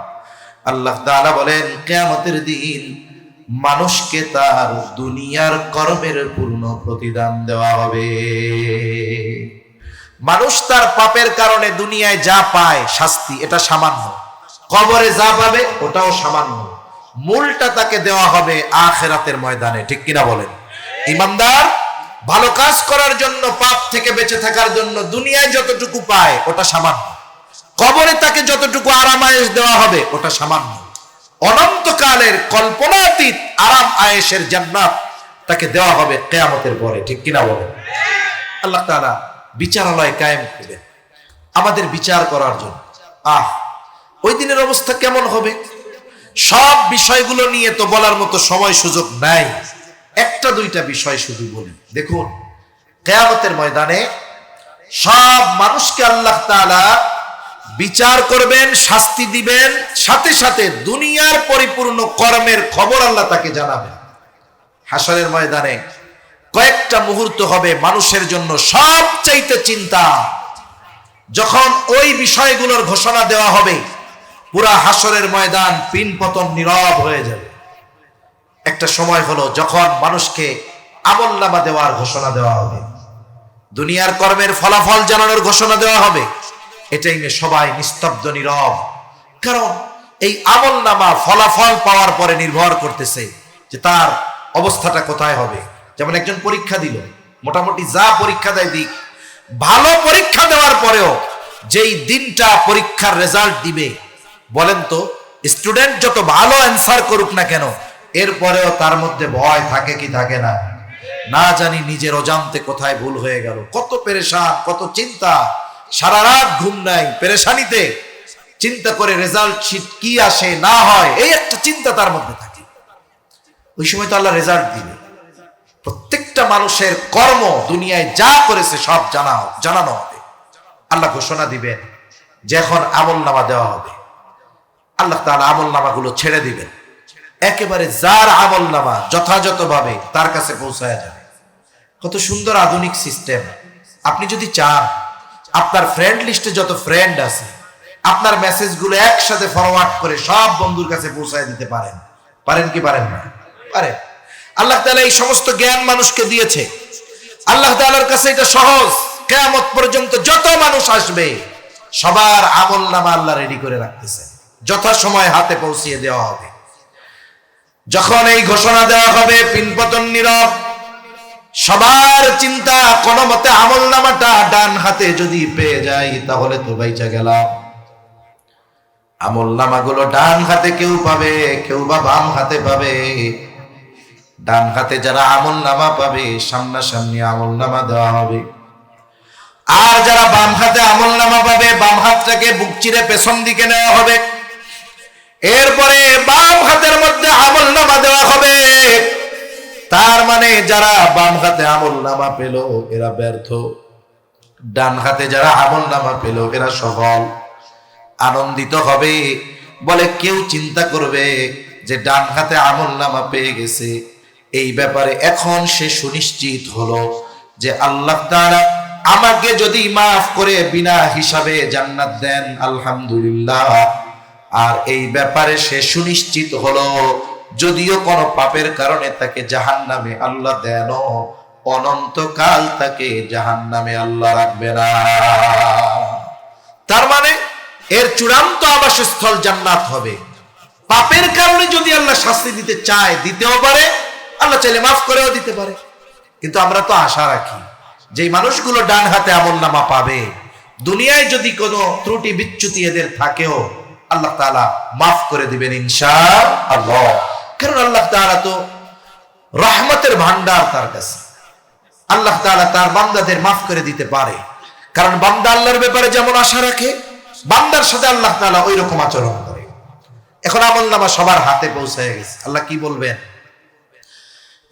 আল্লাহ তাআলা বলেন কিয়ামতের দিন মানুষকে তার দুনিয়ার কর্মের পূর্ণ প্রতিদান দেওয়া হবে। মানুষ তার পাপের কারণে দুনিয়ায় যা পায় শাস্তি, এটা সামান্য। কবরে যা পাবে ওটাও সামান্য। মূলটা তাকে দেওয়া হবে আখিরাতের ময়দানে। ঠিক কিনা বলেন? ইমানদার ভালো কাজ করার জন্য, পাপ থেকে বেঁচে থাকার জন্য দুনিয়ায় যতটুকু পায় ওটা সামান্য। কবরে তাকে যতটুকু আরামায়েশ দেওয়া হবে ওটা সামান্য। অনন্তকালের কল্পনাতীত আরাম আয়েশের জান্নাত তাকে দেওয়া হবে কিয়ামতের পরে। ঠিক কিনা বলেন? আল্লাহ তাআলা বিচারালয় কায়েম করবেন আমাদের বিচার করার জন্য। ওই দিনের অবস্থা কেমন হবে? সব বিষয়গুলো নিয়ে তো বলার মতো সময় সুযোগ নাই, একটা দুইটা বিষয় শুধু বলি। দেখুন, কিয়ামতের ময়দানে সব মানুষকে আল্লাহ তাআলা বিচার করবেন, শাস্তি দিবেন, সাথে সাথে দুনিয়ার পরিপূর্ণ কর্মের খবর আল্লাহ তাকে জানাবেন। হাসরের ময়দানে কয়েকটা মুহূর্ত হবে মানুষের জন্য সবচাইতে চিন্তা। যখন ওই বিষয়গুলোর ঘোষণা দেওয়া হবে, পুরা হাসরের ময়দান পিন পতন নীরব হয়ে যাবে। একটা সময় হলো যখন মানুষকে আমলনামা দেওয়ার ঘোষণা দেওয়া হবে, দুনিয়ার কর্মের ফলাফল জানানোর ঘোষণা দেওয়া হবে। এটাই নিয়ে সবাই নিস্তব্ধ নীরব, কারণ এই আমলনামা ফলাফল পাওয়ার পরে নির্ভর করতেছে যে তার অবস্থাটা কোথায় হবে। যেমন একজন পরীক্ষা দিল, মোটামুটি যা পরীক্ষা দেয় দিক, ভালো পরীক্ষা দেওয়ার পরেও যেই দিনটা পরীক্ষার রেজাল্ট দিবে, বলেন তো স্টুডেন্ট যত ভালো অ্যান্সার করুক না কেন, এরপরেও তার মধ্যে ভয় থাকে কি থাকে না? না জানি নিজের অজান্তে কোথায় ভুল হয়ে গেল, কত পেরেশান, কত চিন্তা, সারা রাত ঘুম নাই পেরেশানিতে, চিন্তা করে রেজাল্ট শিট কি আসে না হয়, এই একটা চিন্তা তার মধ্যে থাকে। ওই সময় তো আল্লাহ রেজাল্ট দিবে। প্রত্যেকটা মানুষের কর্ম দুনিয়ায় যা করেছে সব জানানো হবে। আল্লাহ ঘোষণা দিবেন যে এখন আমলনামা দেওয়া হবে। আল্লাহ তাআলা আমলনামাগুলো ছেড়ে দিবেন, একেবারে যার আমলনামা যথাযথভাবে তার কাছে পৌঁছায় যাবে। কত সুন্দর আধুনিক সিস্টেম। আপনি যদি চান আপনার ফ্রেন্ড লিস্টে যত ফ্রেন্ড আছে, আপনার মেসেজগুলো একসাথে ফরওয়ার্ড করে সব বন্ধুর কাছে পৌঁছায় দিতে পারেন। পারেন কি পারেন না? পারেন। আল্লাহ তাআলা এই সমস্ত জ্ঞান মানুষকে দিয়েছে। আল্লাহ তাআলার কাছে এটা সহজ। কিয়ামত পর্যন্ত যত মানুষ আসবে সবার আমলনামা আল্লাহ রেডি করে রাখতেছে, যথাসময়ে হাতে পৌঁছিয়ে দেওয়া হবে। যখন এই ঘোষণা দেওয়া হবে, পিনপতন নীরব, সবার চিন্তা কোন মতে আমলনামাটা ডান হাতে যদি পেয়ে যাই তাহলে তো বাইচা গেলাম। আমলনামাগুলো ডান হাতে কেউ পাবে, কেউ বা বাম হাতে পাবে। ডান হাতে যারা আমলনামা পাবে সামনাসামনি আমলনামা দেওয়া হবে, আর যারা বাম হাতে আমলনামা পাবে বাম হাতটাকে বুক চিরে পেছন দিকে নেওয়া হবে। এরপরে বাম হাতের মধ্যে আমলনামা দেওয়া হবে। তার মানে যারা বাম হাতে আমলনামা পেল এরা ব্যর্থ, ডান হাতে যারা আমলনামা পেল এরা সফল। আনন্দিত হবে, বলে কেউ চিন্তা করবে যে ডান হাতে আমলনামা পেয়ে গেছে, এই ব্যাপারে এখন সে সুনিশ্চিত হলো যে আল্লাহ তাআলা আমাকে যদি মাফ করে বিনা হিসাবে জান্নাত দেন আলহামদুলিল্লাহ। আর এই ব্যাপারে সে সুনিশ্চিত হলো যদিও কোনো পাপের কারণে তাকে জাহান্নামে আল্লাহ দেন, অনন্তকাল তাকে জাহান্নামে আল্লাহ রাখবে না। তার মানে এর চূড়ান্ত আবাসস্থল জান্নাত হবে। পাপের কারণে যদি আল্লাহ শাস্তি দিতে চায় দিতেও পারে, আল্লাহ চাইলে মাফ করেও দিতে পারে। কিন্তু আমরা তো আশা রাখি যে মানুষগুলো ডান হাতে আমলনামা পাবে, দুনিয়ায় যদি কোনো ত্রুটি বিচ্যুতি এদের থাকেও আল্লাহ তাআলা মাফ করে দিবেন ইনশাআল্লাহ। কারণ আল্লাহ তাআলা তো রহমতের ভান্ডার, তার কাছে আল্লাহ তাআলা তার বান্দাদের মাফ করে দিতে পারে। কারণ বান্দা আল্লাহর ব্যাপারে যেমন আশা রাখে, বান্দার সাথে আল্লাহ তাআলা ওই রকম আচরণ করে। এখন আমলনামা সবার হাতে পৌঁছে গেছে। আল্লাহ কি বলবেন?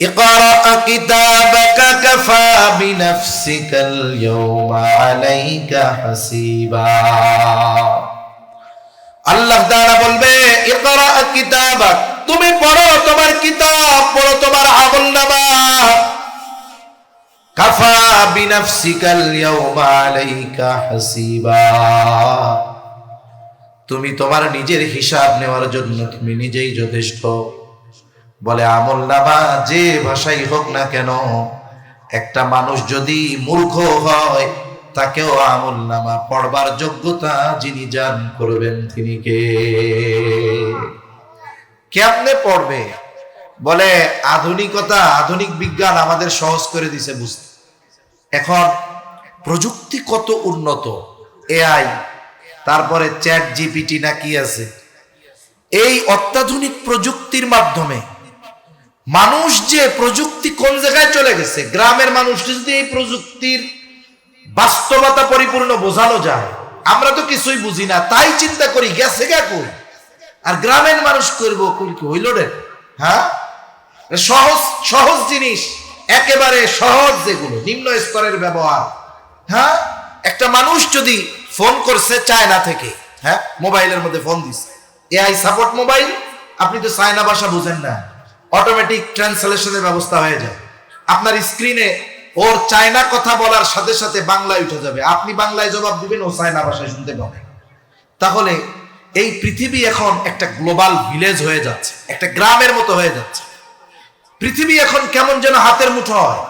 ইকরা কিতাবাকা কাফা বিনাফসিকাল ইয়াওমা আলাইকা হাসিবা। আল্লাহ তাআলা বলবে ইকরা কিতাবাক, তুমি পড়ো তোমার কিতাব, পড়ো তোমার আমলনামা। কাফা বিনাফসিকাল ইয়াওমা আলাইকা হাসিবা, তুমি তোমার নিজের হিসাব নেওয়ার জন্য তুমি নিজেই যথেষ্ট। বলে আমলনামা যে ভাষাই হোক না কেন, একটা মানুষ যদি মূর্খ হয় তাকেও আমলনামা পড়বার যোগ্যতা যিনি দান করবেন তিনি কে? কেমনে পড়বে? বলে আধুনিকতা, আধুনিক বিজ্ঞান আমাদের সহজ করে দিছে বুঝতে। এখন প্রযুক্তি কত উন্নত, এআই, তারপরে চ্যাট জিপিটি না কি আছে, এই অত্যাধুনিক প্রযুক্তির মাধ্যমে মানুষ যে প্রযুক্তি কোন জায়গায় চলে গেছে, গ্রামের মানুষ যদি এই প্রযুক্তির বাস্তবতা পরিপূর্ণ বোঝানো যায়, আমরা তো কিছুই বুঝি না, তাই চিন্তা করি গেছে গা কই, আর গ্রামের মানুষ করবো হইল রে। হ্যাঁ, সহজ সহজ জিনিস, একেবারে সহজ, যেগুলো নিম্ন স্তরের ব্যবহার। হ্যাঁ, একটা মানুষ যদি ফোন করছে চায়না থেকে, হ্যাঁ, মোবাইলের মধ্যে ফোন দিছে, এআই সাপোর্ট মোবাইল। আপনি তো চায়না ভাষা বুঝেন না, অটোমেটিক ট্রান্সলেশনের ব্যবস্থা হয়ে যায়। আপনার স্ক্রিনে ওর চায়না কথা বলার সাথে সাথে বাংলায় উঠে যাবে, আপনি বাংলায় জবাব দিবেন, ও চায়না ভাষায় শুনতে পাবে। তাহলে এই পৃথিবী এখন একটা গ্লোবাল ভিলেজ হয়ে যাচ্ছে, একটা গ্রামের মতো হয়ে যাচ্ছে। পৃথিবী এখন কেমন যেন হাতের মুঠো হয়।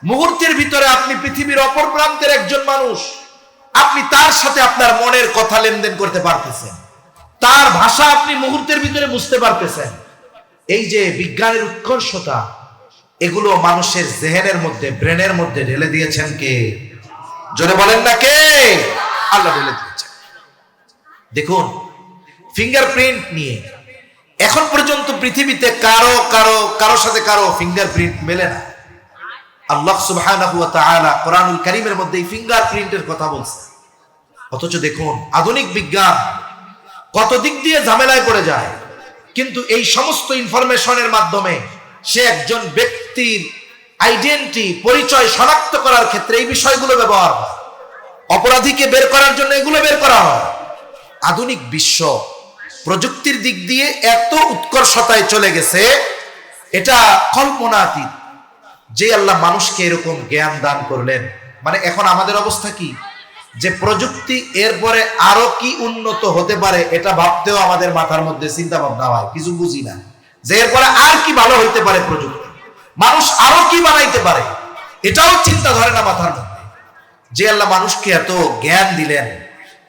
মুহূর্তের ভিতরে আপনি পৃথিবীর অপর প্রান্তের একজন মানুষ, আপনি তার সাথে আপনার মনের কথা লেনদেন করতে পারতেছেন, তার ভাষা আপনি মুহূর্তের ভিতরে বুঝতে পারতেছেন। এই যে বিজ্ঞানের উৎকর্ষতা, এগুলো মানুষের জেহেনের মধ্যে, ব্রেনের মধ্যে ঢেলে দিয়েছেন কে? জোরে বলেন না কে? আল্লাহ ঢেলে দিয়েছেন। দেখুন, ফিঙ্গারপ্রিন্ট নিয়ে এখন পর্যন্ত পৃথিবীতে কারো সাথে কারো ফিঙ্গারপ্রিন্ট মেলে না। আল্লাহ সুবহানাহু ওয়া তাআলা কোরআনুল কারীমের মধ্যে ফিঙ্গারপ্রিন্টের কথা বলছে। অথচ দেখুন আধুনিক বিজ্ঞান কত দিক দিয়ে ঝামেলায় পড়ে যায়, কিন্তু এই সমস্ত ইনফরমেশনের মাধ্যমে সে একজন ব্যক্তির আইডেন্টিটি, পরিচয় শনাক্ত করার ক্ষেত্রে এই বিষয়গুলো ব্যবহার হয়। অপরাধীকে বের করার জন্য এগুলো বের করা হয়। আধুনিক বিশ্ব প্রযুক্তির দিক দিয়ে এত উৎকর্ষতায় চলে গেছে, এটা কল্পনাতীত। যে আল্লাহ মানুষকে এরকম জ্ঞান দান করলেন, মানে এখন আমাদের অবস্থা কি, যে প্রযুক্তি এরপরে আরো কি উন্নত হতে পারে এটা ভাবতেও আমাদের মাথার মধ্যে চিন্তা ভাবনা হয়, কিছু বুঝি না যে এরপরে আর কি ভালো হইতে পারে, প্রযুক্তি মানুষ আরো কি বানাইতে পারে, এটাও চিন্তা ধরে না মাথার মধ্যে। যে আল্লাহ মানুষকে এত জ্ঞান দিলেন,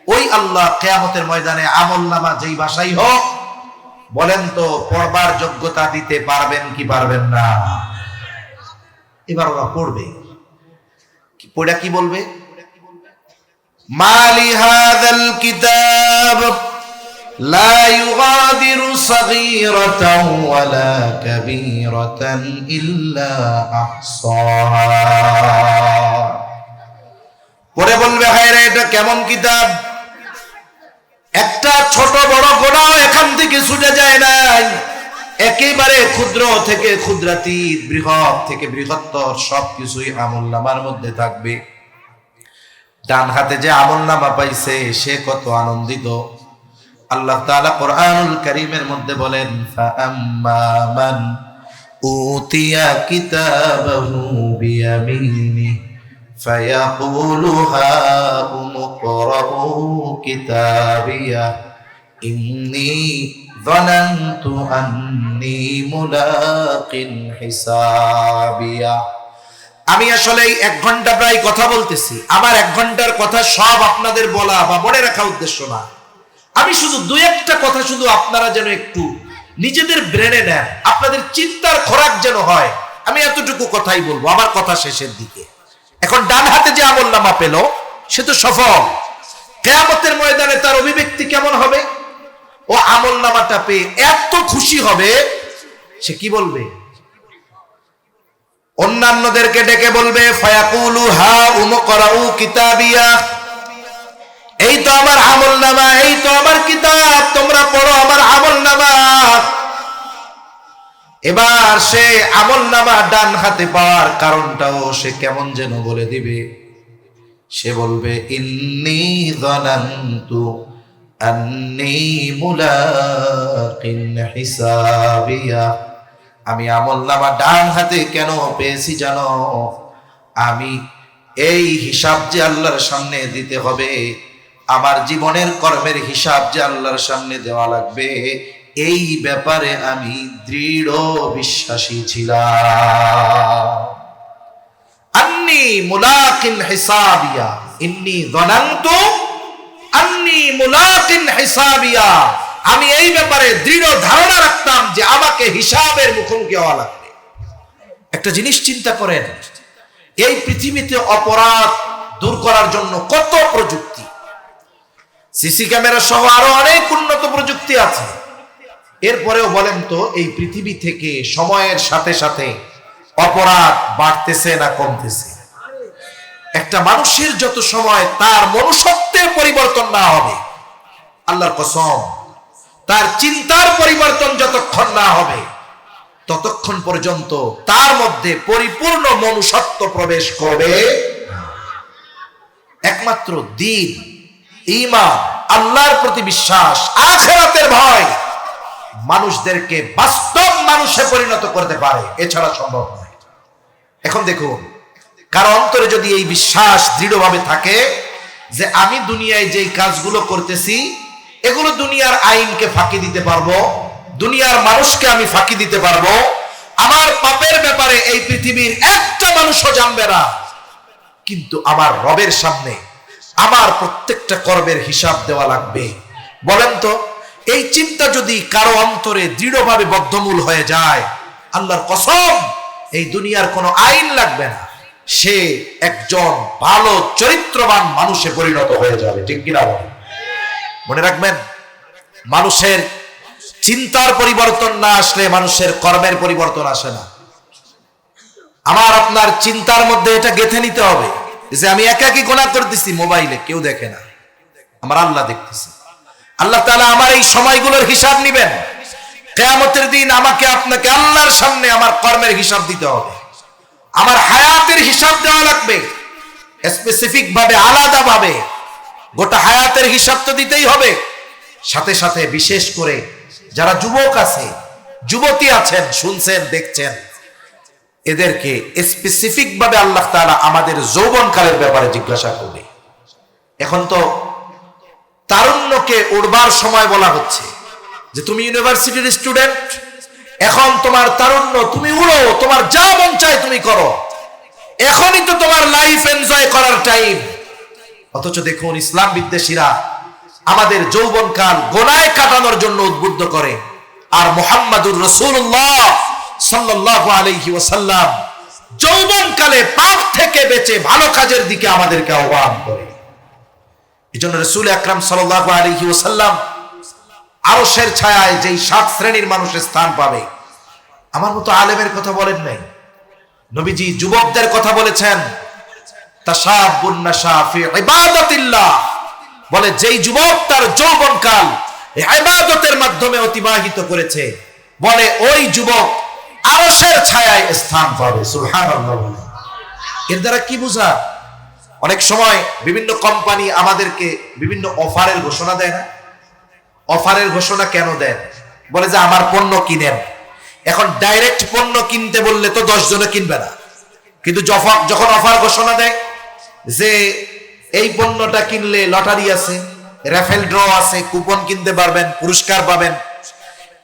ওই আল্লাহ কিয়ামতের ময়দানে আমলনামা যেই ভাষাই হোক, বলেন তো পড়বার যোগ্যতা দিতে পারবেন কি পারবেন না? এবার ওরা পড়বে, পড়া কি বলবে? মালি হাযাল কিতাব লা ইউগাদিরু সাগীরাতান ওয়ালা কাবীরাতান ইল্লা আহসাহা। পরে বলবে, হায় রে, এটা কেমন কিতাব, একটা ছোট বড় গোনাও এখান থেকে ছুটে যায় নাই। একেবারে ক্ষুদ্র থেকে ক্ষুদ্রাতীত, বৃহৎ থেকে বৃহত্তর সবকিছুই আমলনামার মধ্যে থাকবে। ডান হাতে যে আমলনামা পাইছে সে কত আনন্দিত। আল্লাহ তাআলা কোরআনুল কারীমের মধ্যে বলেন, ফাআম্মা মান উতিয়া কিতাবাহু বিয়ামিনি ফায়াকুলু হাউম ইকরাউ কিতাবিয়া ইন্নী যানানতু আন্নী মুলাকিন হিসাবিয়া। আমি আসলে 1 ঘন্টা প্রায় কথা বলতেছি, আমার 1 ঘন্টার কথা সব আপনাদের বলা বা মনে রাখা উদ্দেশ্য না। আমি শুধু 2-1টা কথা শুধু আপনারা যেন একটু নিজেদের ব্রেনে নেন, আপনাদের চিন্তার খোরাক যেন হয়। আমি এতটুকু কথাই বলবো আমার কথা শেষের দিকে। এখন ডান হাতে যে আমলনামা পেল সে তো সফল। কিয়ামতের ময়দানে তার অভিব্যক্তি কেমন হবে? ও আমলনামাটা পেয়ে এত খুশি হবে, সে কি বলবে? অন্যান্যদেরকে ডেকে বলবে, ফায়াকুলু হাউম ইকরাউ কিতাবিয়া, এই তো আমার আমলনামা, এই তো আমার কিতাব, তোমরা পড়ো আমার আমলনামা। এবার সে আমলনামা ডান হাতে পাওয়ার কারণটাও সে কেমন যেন বলে দিবে। সে বলবে, ইন্নী যানানতু আন্নী মুলাকিন হিসাবিয়া, আমি আমলনামা ডান হাতে কেন পেয়েছি জানো? আমি এই হিসাব যে আল্লাহর সামনে দিতে হবে, আমার জীবনের কর্মের হিসাব যে আল্লাহর সামনে দেওয়া লাগবে, এই ব্যাপারে আমি দৃঢ় বিশ্বাসী ছিলাম। আন্নী মুলাকিন হিসাবিয়া ইন্নী যানানতু আন্নী মুলাকিন হিসাবিয়া, আমি এই ব্যাপারে দৃঢ় ধারণা রাখতাম যে আমাকে হিসাবের মুখোমুখি হওয়া লাগবে। একটা জিনিস চিন্তা করেন, এই পৃথিবীতে অপরাধ দূর করার জন্য কত প্রযুক্তি, সিসি ক্যামেরা সহ আরো অনেক উন্নত প্রযুক্তি আছে। এরপরেও বলেন তো এই পৃথিবী থেকে সময়ের সাথে সাথে অপরাধ বাড়তেছে না কমতেছে? একটা মানুষের যত সময় তার মনুষ্যত্বের পরিবর্তন না হবে, আল্লাহর কসম, তার চিন্তার পরিবর্তন যতক্ষণ না হবে ততক্ষণ পর্যন্ত তার মধ্যে পরিপূর্ণ মনুষ্যত্ব প্রবেশ করবে। একমাত্র দিন, ঈমান, আল্লাহর প্রতি বিশ্বাস, আখিরাতের ভয় মানুষদেরকে বাস্তব মানুষে পরিণত করতে পারে, এছাড়া সম্ভব নয়। এখন দেখুন, কারো অন্তরে যদি এই বিশ্বাস দৃঢ়ভাবে থাকে যে আমি দুনিয়ায় যেই কাজগুলো করতেছি এগুলো দুনিয়ার আইনকে ফাঁকি দিতে পারবো, দুনিয়ার মানুষকে আমি ফাঁকি দিতে পারবো, আমার পাপের ব্যাপারে এই পৃথিবীর একটা মানুষও জানবে না, কিন্তু আমার রবের সামনে আমার প্রত্যেকটা কর্মের হিসাব দেওয়া লাগবে। বলেন তো, এই চিন্তা যদি কারো অন্তরে দৃঢ়ভাবে বদ্ধমূল হয়ে যায়, আল্লাহর কসম এই দুনিয়ার কোনো আইন লাগবে না, সে একজন ভালো চরিত্রবান মানুষে পরিণত হয়ে যাবে। ঠিক কিনা বলেন? মনে রাখবেন, মানুষের চিন্তার পরিবর্তন না আসলে মানুষের কর্মের পরিবর্তন আসে না। আমার আপনার চিন্তার মধ্যে এটা গেঁথে নিতে হবে যে আমি একাকী গুনাহ করতেছি, মোবাইলে কেউ দেখে না, আমার আল্লাহ দেখতেছে। আল্লাহ তাআলা আমার এই সময়গুলোর হিসাব নেবেন। কিয়ামতের দিন আমাকে আপনাকে আল্লাহর সামনে আমার কর্মের হিসাব দিতে হবে, আমার হায়াতের হিসাব দেওয়া লাগবে স্পেসিফিক ভাবে, আলাদা ভাবে। গোটা হায়াতের হিসাব তো দিতেই হবে, সাথে সাথে বিশেষ করে যারা যুবক আছে, যুবতী আছেন, শুনছেন, দেখছেন, এদেরকে স্পেসিফিক ভাবে আল্লাহ তাআলা আমাদের যৌবনকালের ব্যাপারে জিজ্ঞাসা করবে। এখন তো তারুণ্যকে উড়বার সময় বলা হচ্ছে যে তুমি ইউনিভার্সিটির স্টুডেন্ট, এখন তোমার তারুণ্য, তুমি উড়ো, তোমার যা মন চায় তুমি করো, এখনই তো তোমার লাইফ এনজয় করার টাইম। অথচ দেখুন, ইসলাম বিদ্বেষীরা আমাদের যৌবনকাল গোনায় কাটানোর জন্য উদ্বুদ্ধ করে, আর মুহাম্মাদুর রাসূলুল্লাহ সাল্লাল্লাহু আলাইহি ওয়াসাল্লাম যৌবনকালে পাপ থেকে বেঁচে ভালো কাজের দিকে আমাদেরকে আহ্বান করে। এজন্য রাসূল আকরাম সাল্লাল্লাহু আলাইহি ওয়াসাল্লাম আরশের ছায়ায় যেই 7 শ্রেণীর মানুষের স্থান পাবে, আমার মতো আলেমের কথা বলেন নাই, নবীজি যুবকদের কথা বলেছেন। তাশাবুন নাশা ফি ইবাদাতিল্লাহ, বলে যেই যুবক তার যৌবনকাল ইবাদতের মাধ্যমে অতিবাহিত করেছে, বলে ওই যুবক আরশের ছায়ায় স্থান পাবে। সুবহানাল্লাহ। এর দ্বারা কি বোঝা? অনেক সময় বিভিন্ন কোম্পানি আমাদেরকে বিভিন্ন অফারের ঘোষণা দেয় না? অফারের ঘোষণা কেন দেয়? বলে যে আমার পণ্য কিনেন। এখন ডাইরেক্ট পণ্য কিনতে বললে তো 10 জনে কিনবে না, কিন্তু যখন অফার ঘোষণা দেয় যে এই পণ্যটা কিনলে লটারি আছে, রেফেল ড্র আছে, কুপন কিনতে পারবেন, পুরস্কার পাবেন,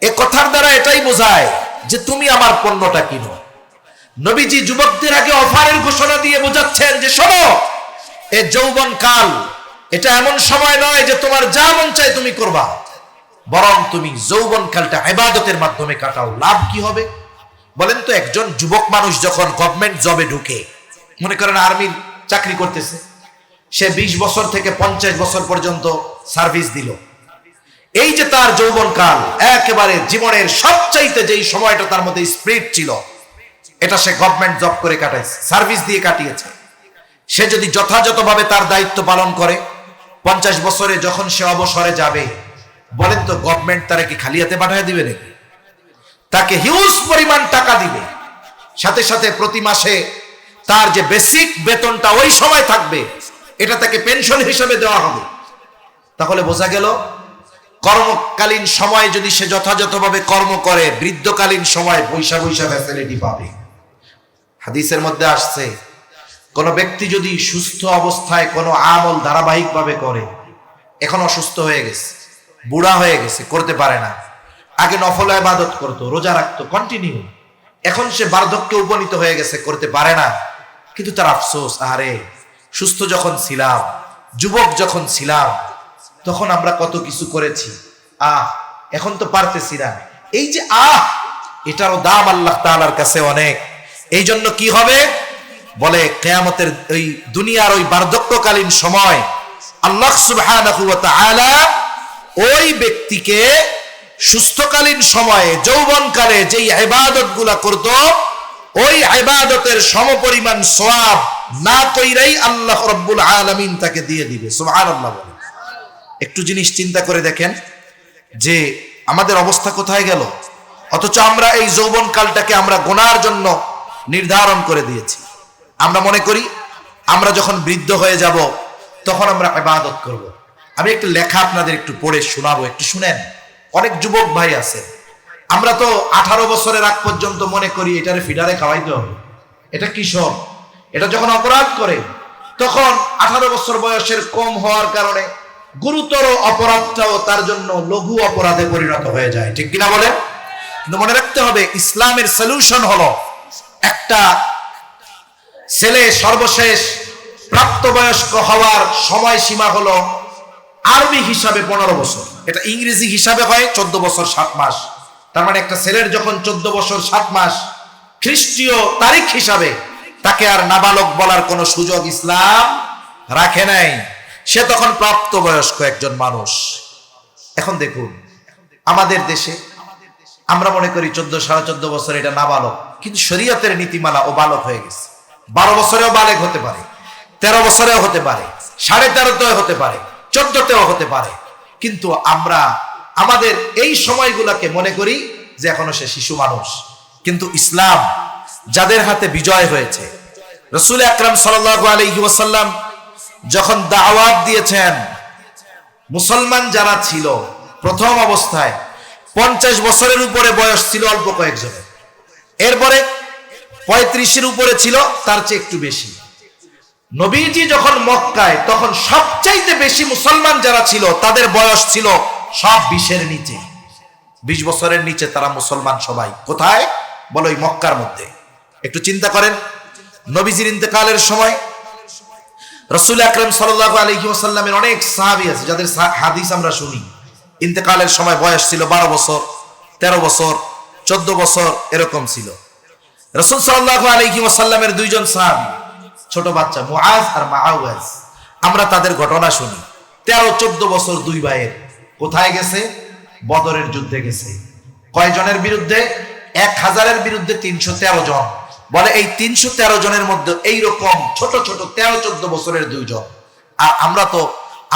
এ কথার দ্বারা এটাই বোঝায় যে তুমি আমার পণ্যটা কিনো। নবীজি যুবকদের আগে অফারের ঘোষণা দিয়ে বোঝাচ্ছেন যে শোনো, এ যৌবনকাল এটা এমন সময় নয় যে তোমার যা মন চায় তুমি করবা, বরং তুমি যৌবনকালটা ইবাদতের মাধ্যমে কাটাও। লাভ কি হবে বলেন তো? একজন যুবক মানুষ যখন গভর্নমেন্ট জবে ঢুকে, মনে করেন আর্মির চাকরি করতেছে, সে 20 বছর থেকে 50 বছর পর্যন্ত সার্ভিস দিল। এই যে তার যৌবনকাল, একেবারে জীবনের সবচাইতে যেই সময়টা তার মধ্যে স্পিরিট ছিল, এটা সে গভর্নমেন্ট জব করে কাটাইছে, সার্ভিস দিয়ে কাটিয়েছে। সে যদি যথাযথভাবে তার দায়িত্ব পালন করে, 50 বছরে যখন সে অবসরে যাবে, বলেন তো গভর্নমেন্ট তারা কি খালি হাতে পাঠিয়ে দিবে নাকি? তাকে হিউজ পরিমাণ টাকা দিবে, সাথে সাথে প্রতি মাসে তার যে বেসিক বেতনটা ওই সময় থাকবে, এটা তাকে পেনশন হিসেবে দেওয়া হবে। তাহলে বোঝা গেল, কর্মকালীন সময় যদি সে যথাযথভাবে কর্ম করে, বৃদ্ধকালীন সময় পয়সা ফ্যাসিলিটি পাবে। হাদিসের মধ্যে আসছে, কোন ব্যক্তি যদি সুস্থ অবস্থায় কোনো আমল ধারাবাহিকভাবে করে, এখন অসুস্থ হয়ে গেছে, বুড়া হয়ে গেছে, করতে পারে না, আগে নফল ইবাদত করতো, রোজা রাখতো কন্টিনিউ, এখন সে বার্ধক্যে উপনীত হয়ে গেছে, করতে পারে না, কিন্তু তার আফসোস, আরে সুস্থ যখন ছিলাম, যুবক যখন ছিলাম, তখন আমরা কত কিছু করেছি, এখন তো পারতেছি না। এই যে এটারও দাম আল্লাহ তাআলার কাছে অনেক। এই জন্য কি হবে বলে, কিয়ামতের ওই দুনিয়ার ওই বার্ধক্যকালীন সময় আল্লাহ সুবহানাহু ওয়া তাআলা ওই ব্যক্তিকে সুস্থকালীন সময়ে যৌবনকালে যেই ইবাদতগুলা করত, ওই ইবাদতের সমপরিমাণ সওয়াব না কইরাই আল্লাহ রাব্বুল আলামিন তাকে দিয়ে দিবে। সুবহানাল্লাহ। একটু জিনিস চিন্তা করে দেখেন যে আমাদের অবস্থা কোথায় গেল। অথচ আমরা এই যৌবনকালটাকে আমরা গুনার জন্য নির্ধারণ করে দিয়েছি। আমরা মনে করি আমরা যখন বৃদ্ধ হয়ে যাব তখন আমরা ইবাদত করব, আমি একটা লেখা আপনাদের একটু পড়ে শোনাবো, একটু শুনেন। অনেক যুবক ভাই আছে, আমরা তো 18 বছরের আগ পর্যন্ত মনে করি এটারে ফিডারে খাওয়াইতে হবে, এটা কিশোর, এটা যখন অপরাধ করে তখন 18 বছর বয়সের কম হওয়ার কারণে গুরুতর অপরাধটাও তার জন্য লঘু অপরাধে পরিণত হয়ে যায়, ঠিক কিনা বলে? কিন্তু মনে রাখতে হবে, ইসলামের সলিউশন হলো একটা ছেলে সর্বশেষ প্রাপ্তবয়স্ক হওয়ার সময়সীমা হলো আরবি হিসাবে 15 বছর, এটা ইংরেজি হিসাবে হয় 14 বছর 7 মাস। তার মানে একটা ছেলের যখন 14 বছর 7 মাস, খ্রিস্টীয় তারিখ হিসাবে তাকে আর নাবালক বলার কোনো সুযোগ ইসলাম রাখে নাই, সে তখন প্রাপ্তবয়স্ক একজন মানুষ। এখন দেখুন, আমাদের দেশে আমরা মনে করি 14 14.5 বছর এটা নাবালক, কিন্তু শরীয়তের নীতিমালা ও বালক হয়ে গেছে। 12 বছরেও বালেক হতে পারে, 13 বছরেও হতে পারে, 13.5তেও হতে পারে, 14তেও হতে পারে, কিন্তু আমরা আমাদের এই সময়গুলোকে মনে করি যে এখনো সে শিশু মানুষ। কিন্তু ইসলাম যাদের হাতে বিজয় হয়েছে, রাসূল আকরাম সাল্লাল্লাহু আলাইহি ওয়াসাল্লাম যখন দাওয়াত দিয়েছেন, মুসলমান যারা ছিল প্রথম অবস্থায় 50 বছরের উপরে বয়স ছিল অল্প কয়েকজনের, এরপরে 35-এর উপরে ছিল তার চেয়ে একটু বেশি। নবীজি যখন মক্কায়, তখন সবচাইতে বেশি মুসলমান যারা ছিল তাদের বয়স ছিল সব 20-এর নিচে, 20 বছরের নিচে তারা মুসলমান সবাই। কোথায়? বলো, এই মক্কার মধ্যে। একটু চিন্তা করেন, নবীজির ইন্তেকালের সময় রাসূল আকরাম সাল্লাল্লাহু আলাইহি ওয়াসাল্লামের অনেক সাহাবী আছে যাদের হাদিস আমরা শুনি, ইন্তেকালের সময় বয়স ছিল 12 বছর, 13 বছর, 14 বছর, এরকম ছিল। রাসূল সাল্লাল্লাহু আলাইহি ওয়াসাল্লামের দুইজন সাহাবী, ছোট বাচ্চা মুআজ আর মাআওয়াজ, আমরা তাদের ঘটনা শুনি। 13-14 বছর দুই ভাইয়ের কোথায় গেছে? বদরের যুদ্ধে গেছে। কয়জনের বিরুদ্ধে? 1000-এর বিরুদ্ধে 313 জন। বলে এই 313 জনের মধ্যে এইরকম ছোট ছোট 13-14 বছরের দুইজন। আর আমরা তো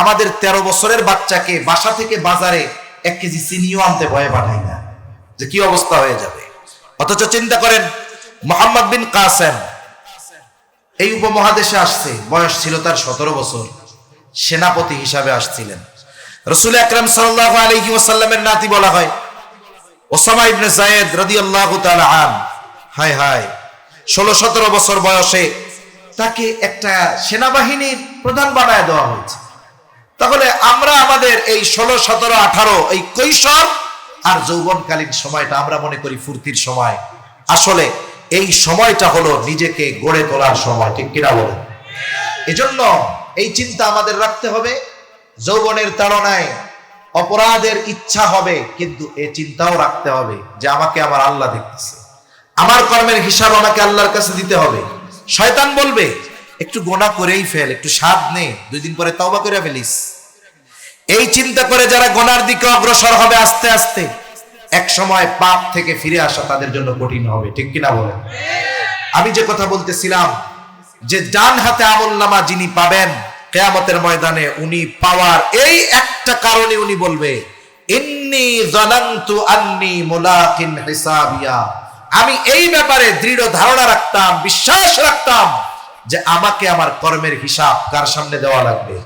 আমাদের 13 বছরের বাচ্চাকে বাসা থেকে বাজারে 1 কেজি চিনিও আনতে ভয়ে পাঠাই না, যে কি অবস্থা হয়ে যাবে। অথচ চিন্তা করেন, মুহাম্মদ বিন কাসেম এই উপমহাদেশে আসছে, বয়স ছিল তার 17 বছর, সেনাপতি হিসাবে আসছিলেন। রাসূল আকরাম সাল্লাল্লাহু আলাইহি ওয়াসাল্লামের নাতি বলা হয় ওসামা ইবনে যায়েদ রাদিয়াল্লাহু তাআলা আন। হায় হায়, 16-17 বছর বয়সে তাকে একটা সেনাবাহিনীর প্রধান বানায় দেওয়া হয়েছে। তাহলে আমরা আমাদের এই 16, 17, 18 এই কৈশোর আর যৌবনকালীন সময়টা আমরা মনে করি ফুর্তির সময়, আসলে এই সময়টা হলো নিজেকে গড়ে তোলার সময়, ঠিক কিনা বলেন? এজন্য এই চিন্তা আমাদের রাখতে হবে। যৌবনের তাড়নায় অপরাধের ইচ্ছা হবে, কিন্তু এই চিন্তাও রাখতে হবে যে আমাকে আমার আল্লাহ দেখতেছে, আমার কর্মের হিসাব আমাকে আল্লাহর কাছে দিতে হবে। শয়তান বলবে একটু গোনা করেই ফেল, একটু স্বাদ নে, 2 দিন পরে তওবা করে ফেলিস। এই চিন্তা করে যারা গোনার দিকে অগ্রসর হবে, আস্তে আস্তে এক সময় পাপ থেকে ফিরে আসা তাদের জন্য কঠিন হবে, ঠিক কিনা বলেন? আমি যে কথা বলতেছিলাম, যে ডান হাতে আমলনামা যিনি পাবেন কিয়ামতের ময়দানে, উনি পাওয়ার এই একটা কারণে উনি বলবে, ইন্নী যানানতু আন্নী মুলাকিন হিসাবিয়া, আমি এই ব্যাপারে দৃঢ় ধারণা রাখতাম, বিশ্বাস রাখতাম যে আমাকে আমার কর্মের হিসাব কার সামনে দেওয়া লাগবে।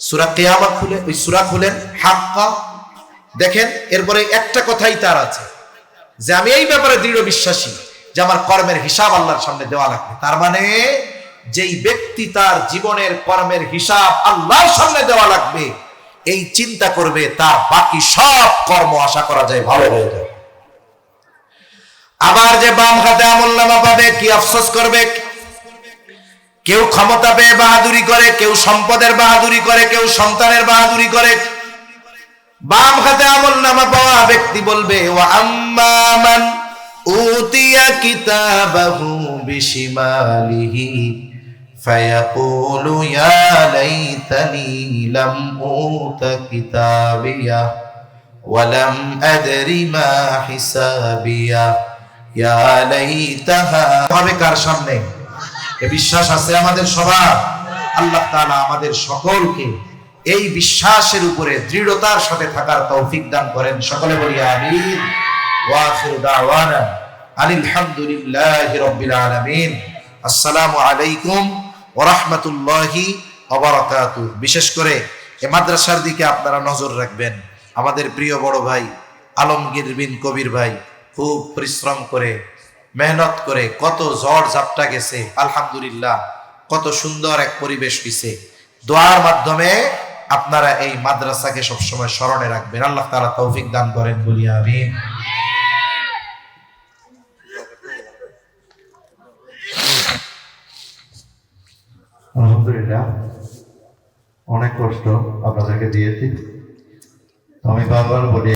সূরা কিয়ামত খুলে, ওই সূরা খুলেন হাক্কা, দেখেন এরপরে একটা কথাই তার আছে যে আমি এই ব্যাপারে দৃঢ় বিশ্বাসী যে আমার কর্মের হিসাব আল্লাহর সামনে দেওয়া লাগবে। তার মানে যেই ব্যক্তি তার জীবনের কর্মের হিসাব আল্লাহর সামনে দেওয়া লাগবে, এই চিন্তা করবে, তার বাকি সব কর্ম আশা করা যায় ভালো হয়ে যাবে। আবার যে বাম হাতে আমলনামা পাবে, কি আফসোস করবে। কেউ ক্ষমতা পেয়ে বাহাদুরি করে, কেউ সম্পদের বাহাদুরি করে, কেউ সন্তানের বাহাদুরি করে। বাম হাতে আমলনামা পাওয়া ব্যক্তি বলবে, ওয়া আম্মা মান উতিয়া কিতাবাহু বিশিমালিহি ফায়াকুলু ইয়া লাইতানি লাম উতা কিতাবিয়া ওয়া লাম আদরি মা হিসাবিয়া ইয়া লাইতাহা। হবে কার সামনে? এ বিশ্বাস আছে আমাদের সবার? আল্লাহ তাআলা আমাদের সকলকে এই বিশ্বাসের উপরে দৃঢ়তার সাথে থাকার তৌফিক দান করেন। সকলে বলি আমিন। ওয়া আখিরু দাওয়ানা আনিল হামদুলিল্লাহি রাব্বিল আলামিন। আসসালামু আলাইকুম ওয়া রাহমাতুল্লাহি ওয়া বারাকাতুহু। বিশেষ করে এই মাদ্রাসার দিকে আপনারা নজর রাখবেন। আমাদের প্রিয় বড় ভাই আলমগীর বিন কবির ভাই খুব পরিশ্রম করে মেহনত করে কত ঝড় ঝাপটা গেছে, আলহামদুলিল্লাহ কত সুন্দর এক পরিবেশ হইছে। দোয়ার মাধ্যমে আপনারা এই মাদ্রাসাকে সবসময় স্মরণে রাখবেন। আল্লাহ তাআলা তৌফিক দান করেন, বলি আমিন। আলহামদুলিল্লাহ, অনেক কষ্ট আপনাদেরকে দিয়েছি। আমি বারবার বলি